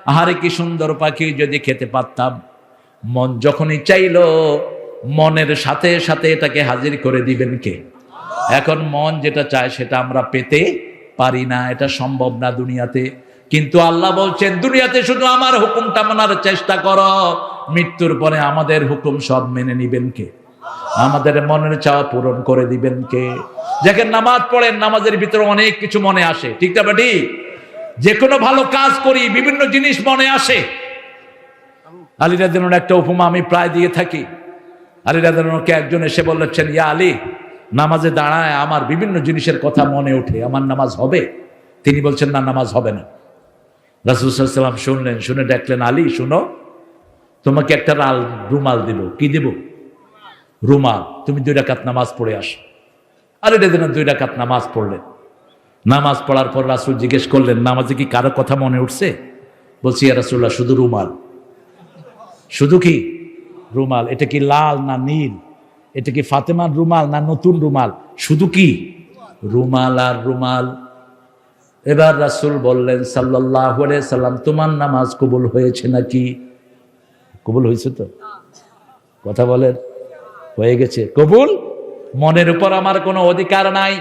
আহারে কি সুন্দর পাখি, যদি খেতে পারতাম। মন যখনই চাইলো মনের সাথে সাথে এটাকে হাজির করে দিবেন কে? এখন মন যেটা চায় সেটা আমরা পেতে পারি না, এটা সম্ভব না দুনিয়াতে। কিন্তু আল্লাহ বলছেন দুনিয়াতে শুধু আমার হুকুমটা মানার চেষ্টা করো, মৃত্যুর পরে আমাদের হুকুম সব মেনে নিবেন কে? আমাদের মনের চাওয়া পূরণ করে দিবেন কে? দেখেন নামাজ পড়েন, নামাজের ভিতরে অনেক কিছু মনে আসে, ঠিক না বেটি? যে কোনো ভালো কাজ করি বিভিন্ন জিনিস মনে আসে। আলী রাদিয়াল্লাহু আনহু একটা উপমা আমি প্রায় দিয়ে থাকি। আলী রাদিয়াল্লাহু আনহুকে একজন এসে বললেন, ইয়া আলী, নামাজে দাঁড়ায় আমার বিভিন্ন জিনিসের কথা মনে ওঠে, আমার নামাজ হবে? তিনি বলছেন না, নামাজ হবে না। রাসূল সাল্লাল্লাহু আলাইহি ওয়াসাল্লাম শুনলেন, শুনে ডাকলেন, আলী শুনো, তোমাকে একটা লাল রুমাল দিব। কি দিব? রুমাল। তুমি 2 রাকাত নামাজ পড়ে আসো। আলী রাদিয়াল্লাহু আনহু 2 রাকাত নামাজ পড়লেন। নামাজ পড়ার পর রাসূল জিজ্ঞেস করলেন, নামাজে কি কারো কথা মনে উঠছে? বলছি, ইয়া রাসূলুল্লাহ, শুধু রুমাল। শুধু কি রুমাল? এটা কি লাল না নীল? এটা কি ফাতেমার রুমাল না নতুন রুমাল? শুধু কি রুমাল আর রুমাল। এবার রাসূল বললেন সাল্লাল্লাহু আলাইহি সাল্লাম, তোমার নামাজ কবুল হয়েছে নাকি? কবুল হয়েছে তো? কথা বলেন, হয়ে গেছে কবুল। মনের উপর আমার কোনো অধিকার নাই।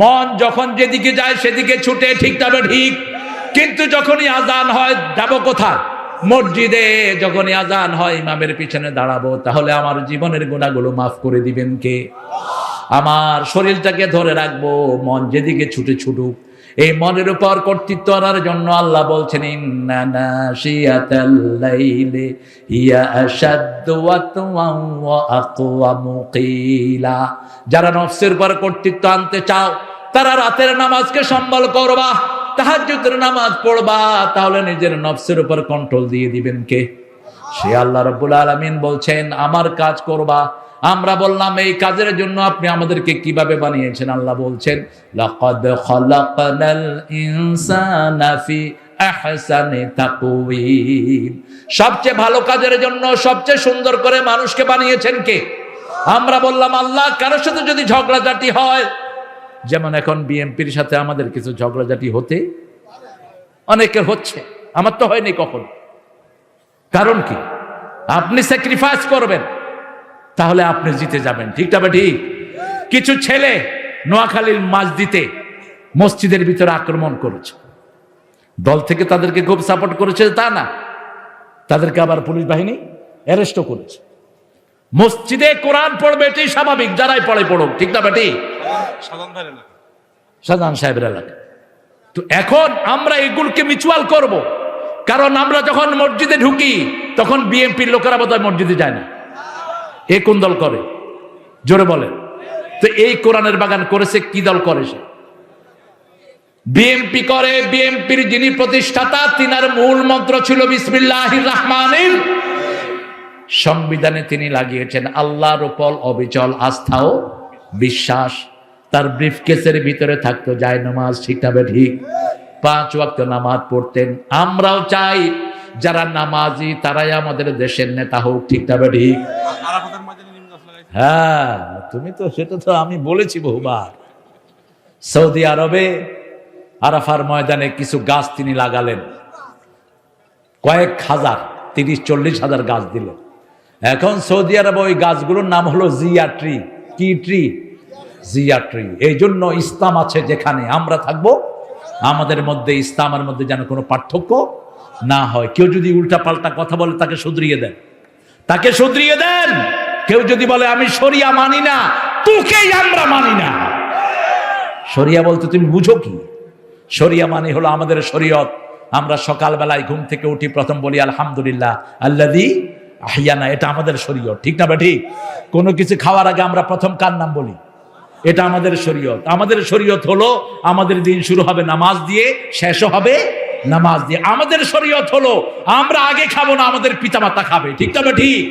মন যখন যেদিকে যায় সেদিকে ছুটে, ঠিক তবে ঠিক। কিন্তু যখনই আজান হয় যাবো কোথায়? মসজিদে। যখনই আজান হয় ইমামের পিছনে দাঁড়াবো। তাহলে আমার জীবনের গুনাহগুলো মাফ করে দিবেন কে? আমার শরীরটাকে ধরে রাখবো, মন যেদিকে ছুটে ছুটুক। এই মনের উপর কর্তৃত্ব আনার জন্য আল্লাহ বলছেন, ইন্না নাশিয়াতাল লাইলি হিয়া আশাদ্দু ওয়াতওয়ান ওয়া আকওয়ামু কিলা। যারা নফসের উপর কর্তৃত্ব আনতে চাও তারা রাতের নামাজকে সম্বল করবা, তাহাজ্জুদের নামাজ পড়বা, তাহলে নিজের নফসের উপর কন্ট্রোল দিয়ে দিবেন কে? সে আল্লাহ রাব্বুল আলামিন বলছেন আমার কাজ করবা। আমরা বললাম এই কাজের জন্য আপনি আমাদেরকে কিভাবে বানিয়েছেন? আল্লাহ বলছেন লাকাদ খালাকনাল ইনসানা ফি আহসানি তাকওয়িম। সবচেয়ে ভালো কাজের জন্য সবচেয়ে সুন্দর করে মানুষকে বানিয়েছেন কে? আমরা বললাম আল্লাহ। কারোর সাথে যদি ঝগড়াঝাটি হয়, যেমন এখন বিএনপির সাথে আমাদের কিছু ঝগড়াঝাটি হতে অনেকের হচ্ছে, আমার তো হয়নি কখন। কারণ কি? আপনি স্যাক্রিফাইস করবেন, তাহলে আপনি জিতে যাবেন, ঠিক না ঠিক? কিছু ছেলে নোয়াখালীর মাঝদিতে মসজিদের ভিতরে আক্রমণ করেছে। দল থেকে তাদেরকে খুব সাপোর্ট করেছে তা না, তাদেরকে আবার পুলিশ বাহিনী অ্যারেস্টও করেছে। মসজিদে কোরআন পড়বে এটাই স্বাভাবিক, যারাই পড়ে পড়ুক, ঠিক না বেটি? শাহজাহান সাহেবের এলাকা। তো এখন আমরা এগুলোকে মিউচুয়াল করব, কারণ আমরা যখন মসজিদে ঢুকি তখন বিএনপির লোকেরা বোধহয় মসজিদে যায় না। এ কোন দল করে? জোরে বলেন তো। এই কোরআনের বাগান করেছে কি দল করে? সে বিএনপি করে। বিএনপির যিনি প্রতিষ্ঠাতা তিনার মূল মন্ত্র ছিল বিসমিল্লাহির রহমানির। সংবিধানে তিনি লাগিয়েছেন আল্লাহর উপর অবিচল আস্থা ও বিশ্বাস। তার ব্রিফকেসের ভিতরে থাকতো জায়নামাজ, ঠিক না ঠিক? 5 ওয়াক্ত নামাজ পড়তেন। আমরাও চাই যারা নামাজি তারাই আমাদের দেশের নেতা হোক, ঠিক না ঠিক? হ্যাঁ, তুমি তো সেটা তো আমি বলেছি বহুবার। সৌদি আরবে আরাফার ময়দানে কিছু গাছ তিনি লাগালেন, কয়েক হাজার, 30-40 হাজার গাছ দিলেন। এখন সৌদি আরবে ওই গাছগুলোর নাম হলো জিয়া ট্রি। কি ট্রি? জিয়া ট্রি। এই জন্য ইসলাম আছে যেখানে আমরা থাকবো, আমাদের মধ্যে ইসলামের মধ্যে যেন কোনো পার্থক্য না হয়। কেউ যদি উল্টা পাল্টা কথা বলে তাকে শুধরিয়ে দেন, তাকে শুধরিয়ে দেন। কেউ যদি বলে আমি শরিয়া মানি না, তোকেই আমরা মানি না। শরিয়া বলতে তুমি বুঝো কি? শরিয়া মানে হলো আমাদের শরীয়ত। আমরা সকালবেলায় ঘুম থেকে উঠি প্রথম বলি আলহামদুলিল্লাহ আল্লাযী আহইয়ানা, এটা আমাদের শরীয়ত, ঠিক না ঠিক? কোনো কিছু খাওয়ার আগে আমরা প্রথম কার নাম বলি? এটা আমাদের শরীয়ত। আমাদের শরীয়ত হলো আমাদের দিন শুরু হবে নামাজ দিয়ে, শেষও হবে নামাজ দিয়ে। আমাদের শরীয়ত হলো আমরা আগে খাবো না, আমাদের পিতামাতা খাবে, ঠিক না ঠিক?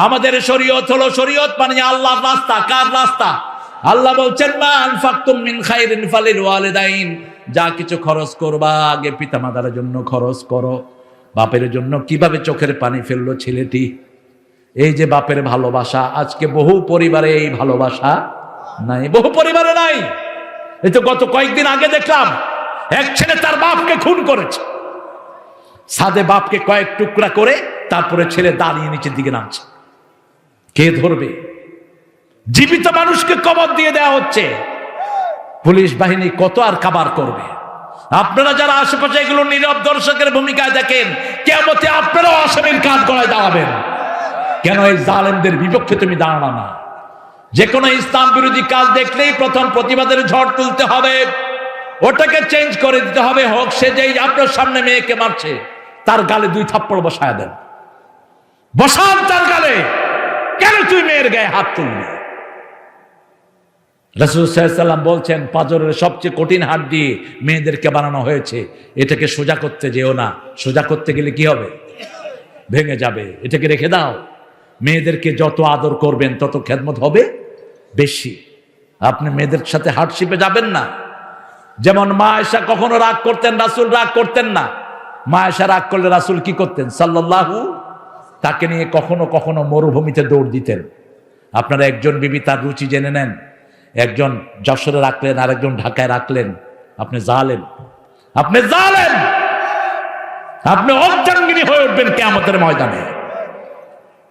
আমাদের শরীয়ত হলো, শরীয়ত মানে আল্লাহর রাস্তা। কার রাস্তা? আল্লাহ বলছেন মা আনফাকতুম মিন খাইরিন ফালিল ওয়ালিদাইন, যা কিছু খরচ করবা আগে পিতামাতার জন্য খরচ করো। বাপের জন্য কিভাবে চোখের পানি ফেললো ছেলেটি। এই যে বাপের ভালোবাসা, আজকে বহু পরিবারে এই ভালোবাসা নাই, বহু পরিবারে নাই। এই তো গত কয়েকদিন আগে দেখলাম এক ছেলে তার বাপকে খুন করেছে, সাদে বাপকে কয়েক টুকরা করে তারপরে ছেলে দাঁড়িয়ে নিচের দিকে নামছে। কে ধরবে? জীবিত মানুষকে কবর দিয়ে দেওয়া হচ্ছে। পুলিশ বাহিনী কত আর কাবার করবে? আপনারা যারা আশেপাশে এগুলো নীরব দর্শকের ভূমিকায় দেখেন, কিয়ামতে আপনারাও আসামির কাঠ গলায় দাঁড়াবেন। কেন এই জালেমদের বিপক্ষে তুমি দাঁড়ানো না? যে কোনো ইসলাম বিরোধী কাজ দেখলেই প্রথম প্রতিবাদের ঝড় তুলতে হবে, ওটাকে চেঞ্জ করে দিতে হবে। হোক সে যেই আপনার সামনে মেয়েকে মারছে, তার গালে 2 থাপ্পড় বসায় দেন, বসান তার গালে। কেন তুই মেয়ের গায়ে হাত তুলবি? রাসূল সাল্লাল্লাহু আলাইহি ওয়াসাল্লাম বলছেন পাজরের সবচেয়ে কঠিন হাত দিয়ে মেয়েদেরকে বানানো হয়েছে, এটাকে সোজা করতে যেও না। সোজা করতে গেলে কি হবে? ভেঙে যাবে। এটাকে রেখে দাও। মেয়েদেরকে যত আদর করবেন তত খেদমত হবে বেশি। আপনি মেয়েদের সাথে হার্টশিপে যাবেন না। যেমন মা আয়েশা কখনো রাগ করতেন, রাসূল রাগ করতেন না। মা আয়েশা রাগ করলে রাসূল কি করতেন সাল্লাল্লাহু, তাকে নিয়ে কখনো কখনো মরুভূমিতে দৌড় দিতেন। আপনারা একজন বিবি তার রুচি জেনে নেন, একজন যশোরে রাখলেন আর একজন ঢাকায় রাখলেন, আপনি জালেম, আপনি জালেম, আপনি অর্ধাঙ্গিনী হয়ে উঠবেন কিয়ামতের ময়দানে।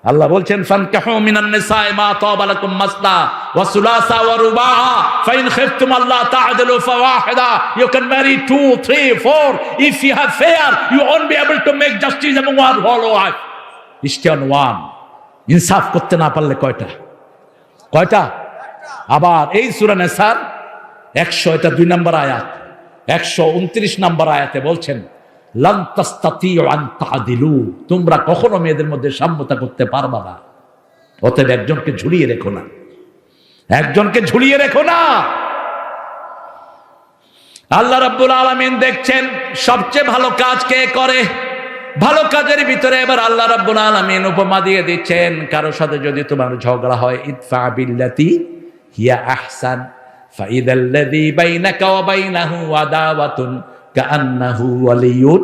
আল্লাহ বলছেন ফানকাহু মিনান নিসাই মা তাবা লাকুম মাসনা ওয়া সুলাসা ওয়া রুবাআ ফাইন খিফতুম আল্লা তা'দিলু ফাওয়াহিদা। You can marry 2, 3, 4. If you have fair, you won't be able to make justice among one whole wife. Stay on one. ইনসাফ করতে না পারলে কয়টা? আবার এই সূরা নিসার 100, এটা 2 নম্বর আয়াত, 129 নম্বর আয়াতে বলছেন লান তাস্তাতিউ আন তা'দিলু, তোমরা কখনো মেয়েদের মধ্যে সাম্যতা করতে পারবা না। অতএব একজনকে ঝুলিয়ে রেখো না, একজনকে ঝুলিয়ে রেখো না। আল্লাহ রাব্বুল আলামিন দেখছেন সবচেয়ে ভালো কাজ কে করে। ভালো কাজের ভিতরে এবার আল্লাহ রাব্বুল আলামিন উপমা দিয়ে দিচ্ছেন, কারো সাথে যদি তোমার ঝগড়া হয়, ইদফা বিল্লাতি হিয়া আহসান ফাইদাল্লাযী বাইনাকা ওয়া বাইনাহু আদাওয়াতুন কাআন্নাহু ওয়ালিয়্যুন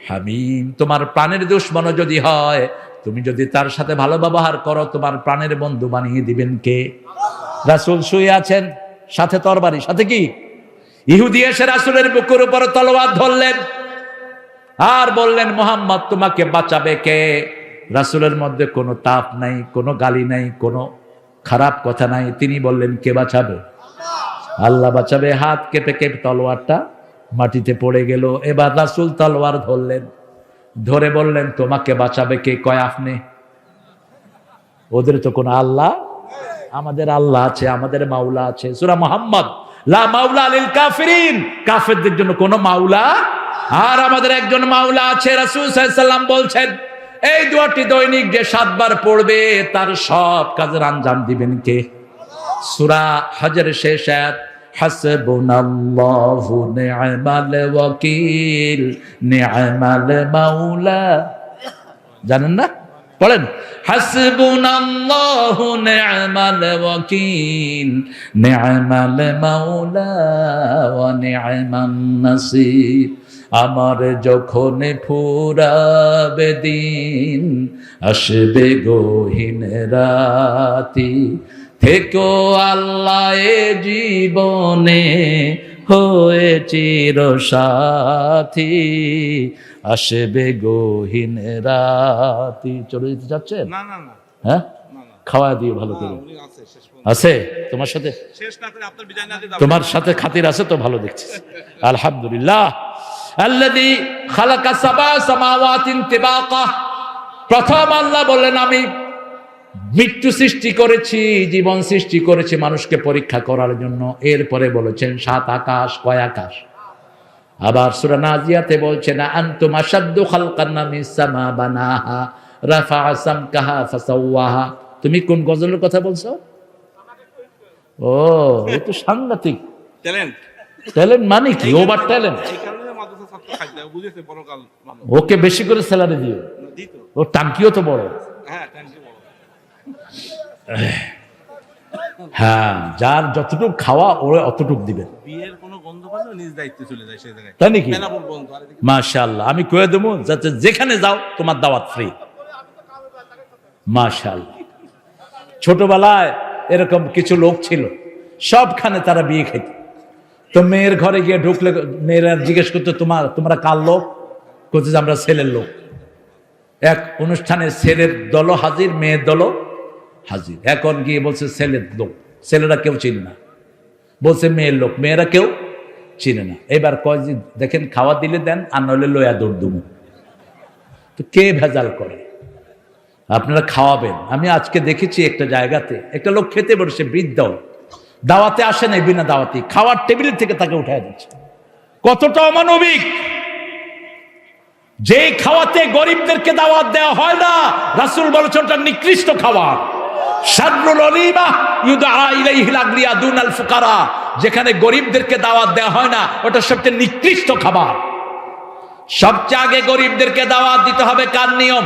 হামীম। তোমার প্রাণের দুশমন যদি হয়, তুমি যদি তার সাথে ভালো ব্যবহার করো, তোমার প্রাণের বন্ধু বানিয়ে দিবেন কে? রাসূল শুয়ে আছেন, সাথে তরবারি, সাথে কি? ইহুদি এসে রাসূলের বুকের উপর তলোয়ার ধরলেন আর বললেন মুহাম্মদ তোমাকে বাঁচাবে কে? রাসূলের মধ্যে কোনো তাপ নাই, কোনো গালি নাই, কোনো খারাপ কথা নাই। তিনি বললেন কে বাঁচাবে? আল্লাহ বাঁচাবে। হাত কেঁপে কেঁপে তলোয়ারটা মাটিতে পড়ে গেল। এবার রাসূল তলোয়ার ধরলেন, ধরে বললেন তোমাকে বাঁচাবে কে? কয় আপনি। ওদের তো কোনো আল্লাহ, আমাদের আল্লাহ আছে, আমাদের মাওলা আছে। সূরা মুহাম্মদ, লা মাওলা লিল কাফিরিন, কাফেরদের জন্য কোনো মাওলা, আর আমাদের একজন মাওলা আছে। রাসূল সাল্লাল্লাহু আলাইহি ওয়াসাল্লাম বলছেন এই দোয়াটি দৈনিক যে 7 বার পড়বে তার সব কাজের আঞ্জাম দিবেন কে? সূরা হজের শেষ আয়াত, হাসবুনাল্লাহু নি'মাল ওয়াকিল নি'মাল মাওলা। জানেন না? পড়েন, হাসবুনাল্লাহু নি'মাল ওয়াকিল নি'মাল মাওলা ওয়া নি'মান নাসির। আমার যখন ফুরাবে দিন, আসবে গহীন রাতি, থেকো আল্লাহ এ জীবনে হয়ে চির সাথী, আসবে গহীন রাতি। চলে যেতে চাচ্ছেন? না না না, হ্যাঁ, খাওয়া দিও ভালো করে। উনি আছে শেষ পর্যন্ত। আছে তোমার সাথে? শেষ না করে আপনার বিদায় না দিয়ে তোমার সাথে খাতির আছে তো, ভালো দেখছিস। আলহামদুলিল্লাহ। আল্লাযী খালাকা সাবা সামাওয়াতিন তিবাকা। প্রথম আল্লাহ বললেন আমি মৃত্যু সৃষ্টি করেছি, জীবন সৃষ্টি করেছি মানুষকে পরীক্ষা করার জন্য। এরপরে বলেছেন 7 আকাশ। কয় আকাশ? আবার সূরা নাজিয়াতে বলছেন আনতুম আশাদ্দু খালকান মিস সামা বানাহা রাফা'a সামকাহা ফাসাওয়াহা। তুমি কোন গজলের কথা বলছো? ও, এ তো সাংঘাতিক ট্যালেন্ট। ট্যালেন্ট মানে কি? Over talent. এই কারণে মাদ্রাসা ছাত্র খাইতে বুঝেছে পরকাল মানুষ ওকে বেশি করে স্যালারি দিও। দিত। ও টাঙ্কিও তো বড়। হ্যাঁ, ট্যালেন্ট বড়। হ্যাঁ, যার যতটুকু খাওয়া ওরা অতটুক দিবেন। বিয়ের কোনো গন্ধ পালে নিজ দায়িত্বে চলে যায় সেই জায়গায়। তাই নাকি? বেনাপোল বন্ধ আর এদিকে মাশাআল্লাহ, আমি কয়ে দেবো যাতে যেখানে যাও তোমার দাওয়াত ফ্রি। মাশাআল্লাহ। ছোটবেলায় এরকম কিছু লোক ছিল, সবখানে তারা বিয়ে খেত। তো মেয়ের ঘরে গিয়ে ঢুকলে মেয়েরা জিজ্ঞেস করতো তোমরা কার লোক? করছে যে আমরা ছেলের লোক। এক অনুষ্ঠানে ছেলের দলও হাজির, মেয়ের দলও হাজির। এখন গিয়ে বলছে ছেলের লোক, ছেলেরা কেউ চিনে না। বলছে মেয়ের লোক, মেয়েরা কেউ চিনে না। এবার কয় যে দেখেন খাওয়া দিলে দেন, আর নইলে লয়া দৌড় দুমু। তো কে ভেজাল করে? আপনারা খাওয়াবেন। আমি আজকে দেখেছি একটা জায়গাতে একটা লোক খেতে বসে, বৃদ্ধ, দাওয়াতে আসে নাই, বিনা দাওয়াতে খাওয়ার টেবিল থেকে তাকে উঠায় দিচ্ছে। কতটা অমানবিক! যে খাওয়াতে গরিবদেরকে দাওয়াত দেওয়া হয় না, রাসূল বলেছেন ওটা নিকৃষ্ট খাবার। শাররুল ওলিমা ইউদআ ইলাইহিল আগনিয়া দুনাল ফুকারা। যেখানে গরিবদেরকে দাওয়াত দেওয়া হয় না, ওটা সবচেয়ে নিকৃষ্ট খাবার। সবচেয়ে আগে গরিবদেরকে দাওয়াত দিতে হবে কার নিয়ম?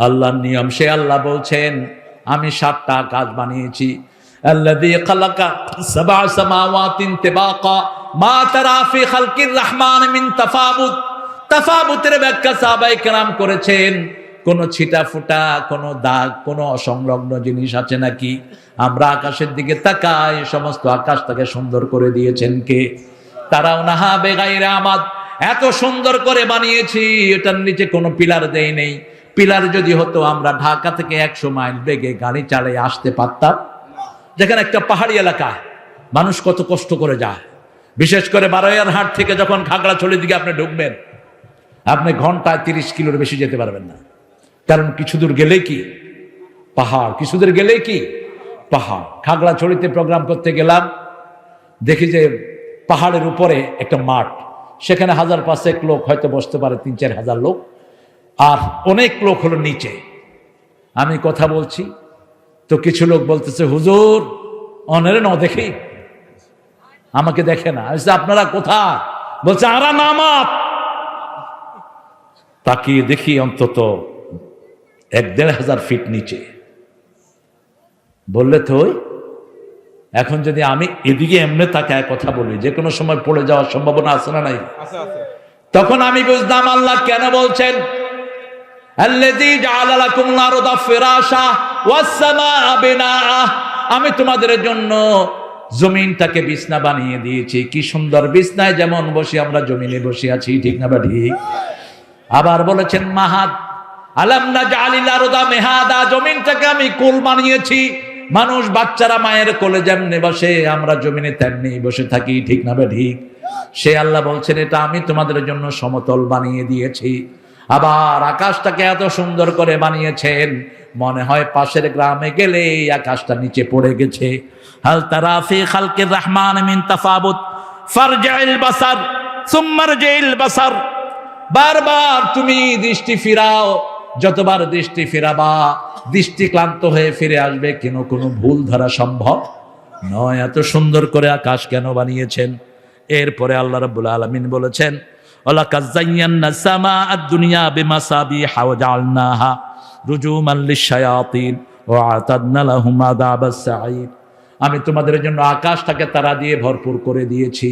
আল্লাহর নিয়ম। সে আল্লাহ বলছেন আমি 7টা আকাশ বানিয়েছি। আল্লাযী খালাকা সাবআ সামাওয়াতিন তিবাকা মা তারা ফি খালকির রহমান মিন তাফাবুত। তাফাবুতের ব্যাখ্যা সাহাবায়ে কেরাম করেছেন, কোন ছিটা ফুটা, কোন দাগ, কোন অসংলগ্ন জিনিস আছে নাকি? আমরা আকাশের দিকে তাকাই, সমস্ত আকাশটাকে সুন্দর করে দিয়েছেন কে? তারাও নাহা বেগাইরে আমাদ। এত সুন্দর করে বানিয়েছি, এটার নিচে কোনো পিলার দেই নেই। পিলার যদি হতো আমরা ঢাকা থেকে 100 মাইল বেগে গাড়ি চালিয়ে আসতে পারতাম। যেখানে একটা পাহাড়ি এলাকা, মানুষ কত কষ্ট করে যায়। বিশেষ করে বারৈয়ারহাট থেকে যখন খাগড়াছড়ির দিকে আপনি ঢুকবেন, আপনি ঘন্টায় 30 কিলোর বেশি যেতে পারবেন না। কারণ কিছু দূর গেলে কি পাহাড়, কিছু দূর গেলে কি পাহাড়। খাগড়াছড়িতে প্রোগ্রাম করতে গেলাম, দেখি যে পাহাড়ের উপরে একটা মাঠ, সেখানে 1000-500 লোক হয়তো বসতে পারে, 3-4 হাজার লোক, আর অনেক লোক হলো নিচে। আমি কথা বলছি তো কিছু লোক বলতেছে হুজুর অনেরে ন দেখি, আমাকে দেখে না। আপনারা কোথায়? বলছে আরা নামাত। তাকিয়ে দেখি অন্তত 1-1.5 হাজার ফিট নিচে। বললে তো এখন যদি আমি এদিকে এমনি তাকায় কথা বলি, যে কোনো সময় পড়ে যাওয়ার সম্ভাবনা আছে না নাই? আছে আছে। তখন আমি বুঝলাম আল্লাহ কেন বলছেন আল্লাযী জাআলা লাকুমুল আরদা ফিরাশা ওয়াস সামাআ বিনাআ। আমি তোমাদের জন্য জমিনটাকে বিছনা বানিয়ে দিয়েছি। কি সুন্দর বিছনায় যেমন বসে আমরা জমিনে বসে আছি, ঠিক না বা ঠিক? আবার বলেছেন মাহাদ আলাম নাজআলিল আরদা মিহাদা। জমিনটাকে আমি কোল বানিয়েছি। মানুষ বাচ্চারা মায়ের কোলে যেমনি বসে, আমরা জমিনে তেমনি বসে থাকি, ঠিক না বা ঠিক? সে আল্লাহ বলছেন এটা আমি তোমাদের জন্য সমতল বানিয়ে দিয়েছি। আবার আকাশটাকে এত সুন্দর করে বানিয়েছেন, মনে হয় পাশের গ্রামে গেলে আকাশটা নিচে পড়ে গেছে। হাল তারা ফি খালকির রহমান মিন তাফাবুত ফারজিল বাসার সুম্মা রজিল বাসার। বারবার তুমি দৃষ্টি ফিরাও, যতবার দৃষ্টি ফিরাবা দৃষ্টি ক্লান্ত হয়ে ফিরে আসবে, কেন কোনো ভুল ধরা সম্ভব নয়। এত সুন্দর করে আকাশ কেন বানিয়েছেন? এরপরে আল্লাহ রাব্বুল আলামিন বলেছেন ওয়ালাকাদ যায়্যানা সামাআদ দুনিয়া বিমাসাবিহা ওয়া জাআলনাহা রুজুমান লিশ-শায়াতিন ওয়া আ'তাদনা লাহুম আযাবাস সাঈর। আমি তোমাদের জন্য আকাশটাকে তারা দিয়ে ভরপুর করে দিয়েছি।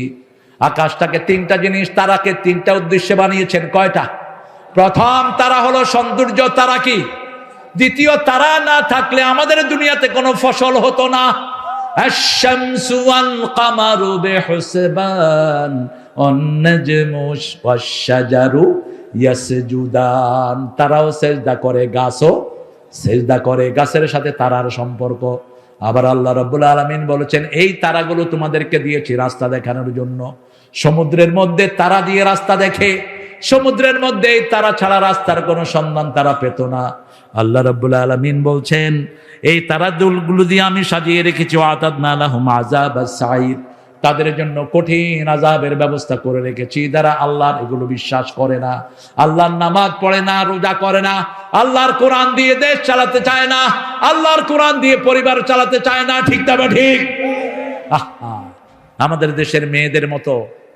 আকাশটাকে 3টা জিনিস, তারাকে 3টা উদ্দেশ্যে বানিয়েছেন। কয়টা? প্রথম তারা হলো সৌন্দর্য। তারা কি? দ্বিতীয়, তারা না থাকলে আমাদের দুনিয়াতে কোনো ফসল হতো না। আশ-শামসু ওয়াল কামারু বিহুসবান ওয়ান-নাজমু ওয়াশ-শাজারু ইয়াসজুদান। তারাও সেজদা করে, গাছও সেজদা করে। গাছের সাথে তারার সম্পর্ক। আবার আল্লাহ রাব্বুল আলামিন বলেছেন এই তারাগুলো তোমাদেরকে দিয়েছি রাস্তা দেখানোর জন্য। সমুদ্রের মধ্যে তারা দিয়ে রাস্তা দেখে, সমুদ্রের মধ্যে তারা ছাড়া রাস্তার কোনো সন্ধান তারা পেত না। আল্লাহ রাব্বুল আলামিন বলছেন এই তারাগুলো দিয়ে আমি সাজিয়ে রেখেছি ওয়াতাদনা লাহুম আযাবাস সাঈর। তাদের জন্য কঠিন আযাবের ব্যবস্থা করে রেখেছি। যারা আল্লাহর এগুলো বিশ্বাস করে না, আল্লাহর নামাজ পড়ে না, রোজা করে না, আল্লাহর কোরআন দিয়ে দেশ চালাতে চায় না, আল্লাহর কোরআন দিয়ে পরিবার চালাতে চায় না, ঠিক তবে ঠিক? আমাদের দেশের মেয়েদের মতো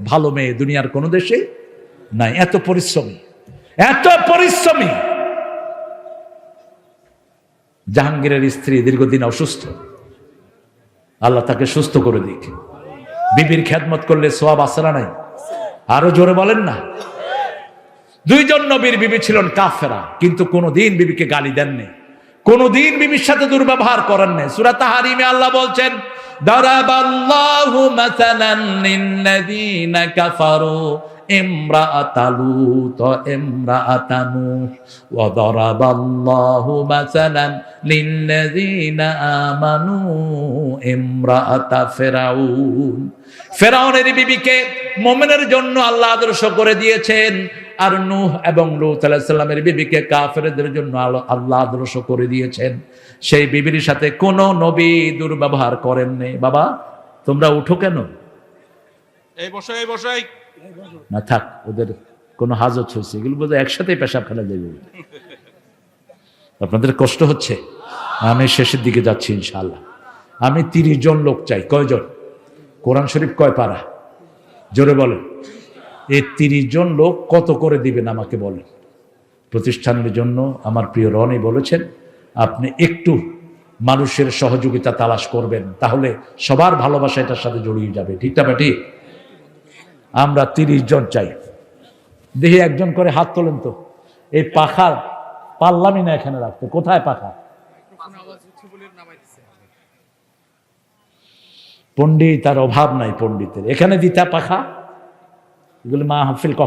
ভালো মেয়ে দুনিয়ার কোনো দেশে নাই। এত পরিশ্রমী, এত পরিশ্রমী। জাহাঙ্গীরের স্ত্রী দীর্ঘদিন অসুস্থ, আল্লাহ তাকে সুস্থ করে দিক। বিবির খেদমত করলে সওয়াব আছে না নাই? আরো জোরে বলেন না। দুইজন নবীর বিবি ছিলেন কাফেরা, কিন্তু কোনদিন বিবিকে গালি দেননি, কোনদিন বিবির সাথে দুর্ব্যবহার করেন নাই। সূরা তাহরিমে আল্লাহ বলছেন, দারাবাল্লাহু মাসালান লিল্লাযীনা কাফারু ইমরাআতা লূত ইমরাআতা নূহ ওয়া দারাবাল্লাহু মাসালান লিল্লাযীনা আমানু ইমরাআতা ফিরআউন। ফিরআউনের বিবিকে মুমিনের জন্য আল্লাহ আদর্শ করে দিয়েছেন, আর নূহ এবং লূত আলাইহিস সালামের বিবিকে কাফেরদের জন্য আল্লাহ আদর্শ করে দিয়েছেন। সেই বিবির সাথে কোন নবী দুর্ব্যবহার করেননি। বাবা তোমরা উঠো কেন? এই বসাই না থাক, ওদের কোনো হাজত হয়েছে, এগুলো বোধহয় একসাথেই পেশাব ফেলা যাবে। আপনাদের কষ্ট হচ্ছে? আমি শেষের দিকে যাচ্ছি ইনশাআল্লাহ। আমি 30 জন লোক চাই। কয়জন? কোরআন শরীফ কয় পারা? জোরে বলেন। এই 30 জন লোক কত করে দিবেন আমাকে বলেন। প্রতিষ্ঠানের জন্য আমার প্রিয় রনি বলেছেন, আপনি একটু মানুষের সহযোগিতা তালাশ করবেন, তাহলে সবার ভালোবাসা এটার সাথে জড়িয়ে যাবে। ঠিক না ঠিক? আমরা 30 জন চাই। দেখি একজন করে হাত তোলেন তো। এই পাখা পারলামই না এখানে রাখতে। কোথায় পাখা? পণ্ডিত আর অভাব নাই পণ্ডিতের, এখানে দিতা পাখা। এগুলো মাহফিল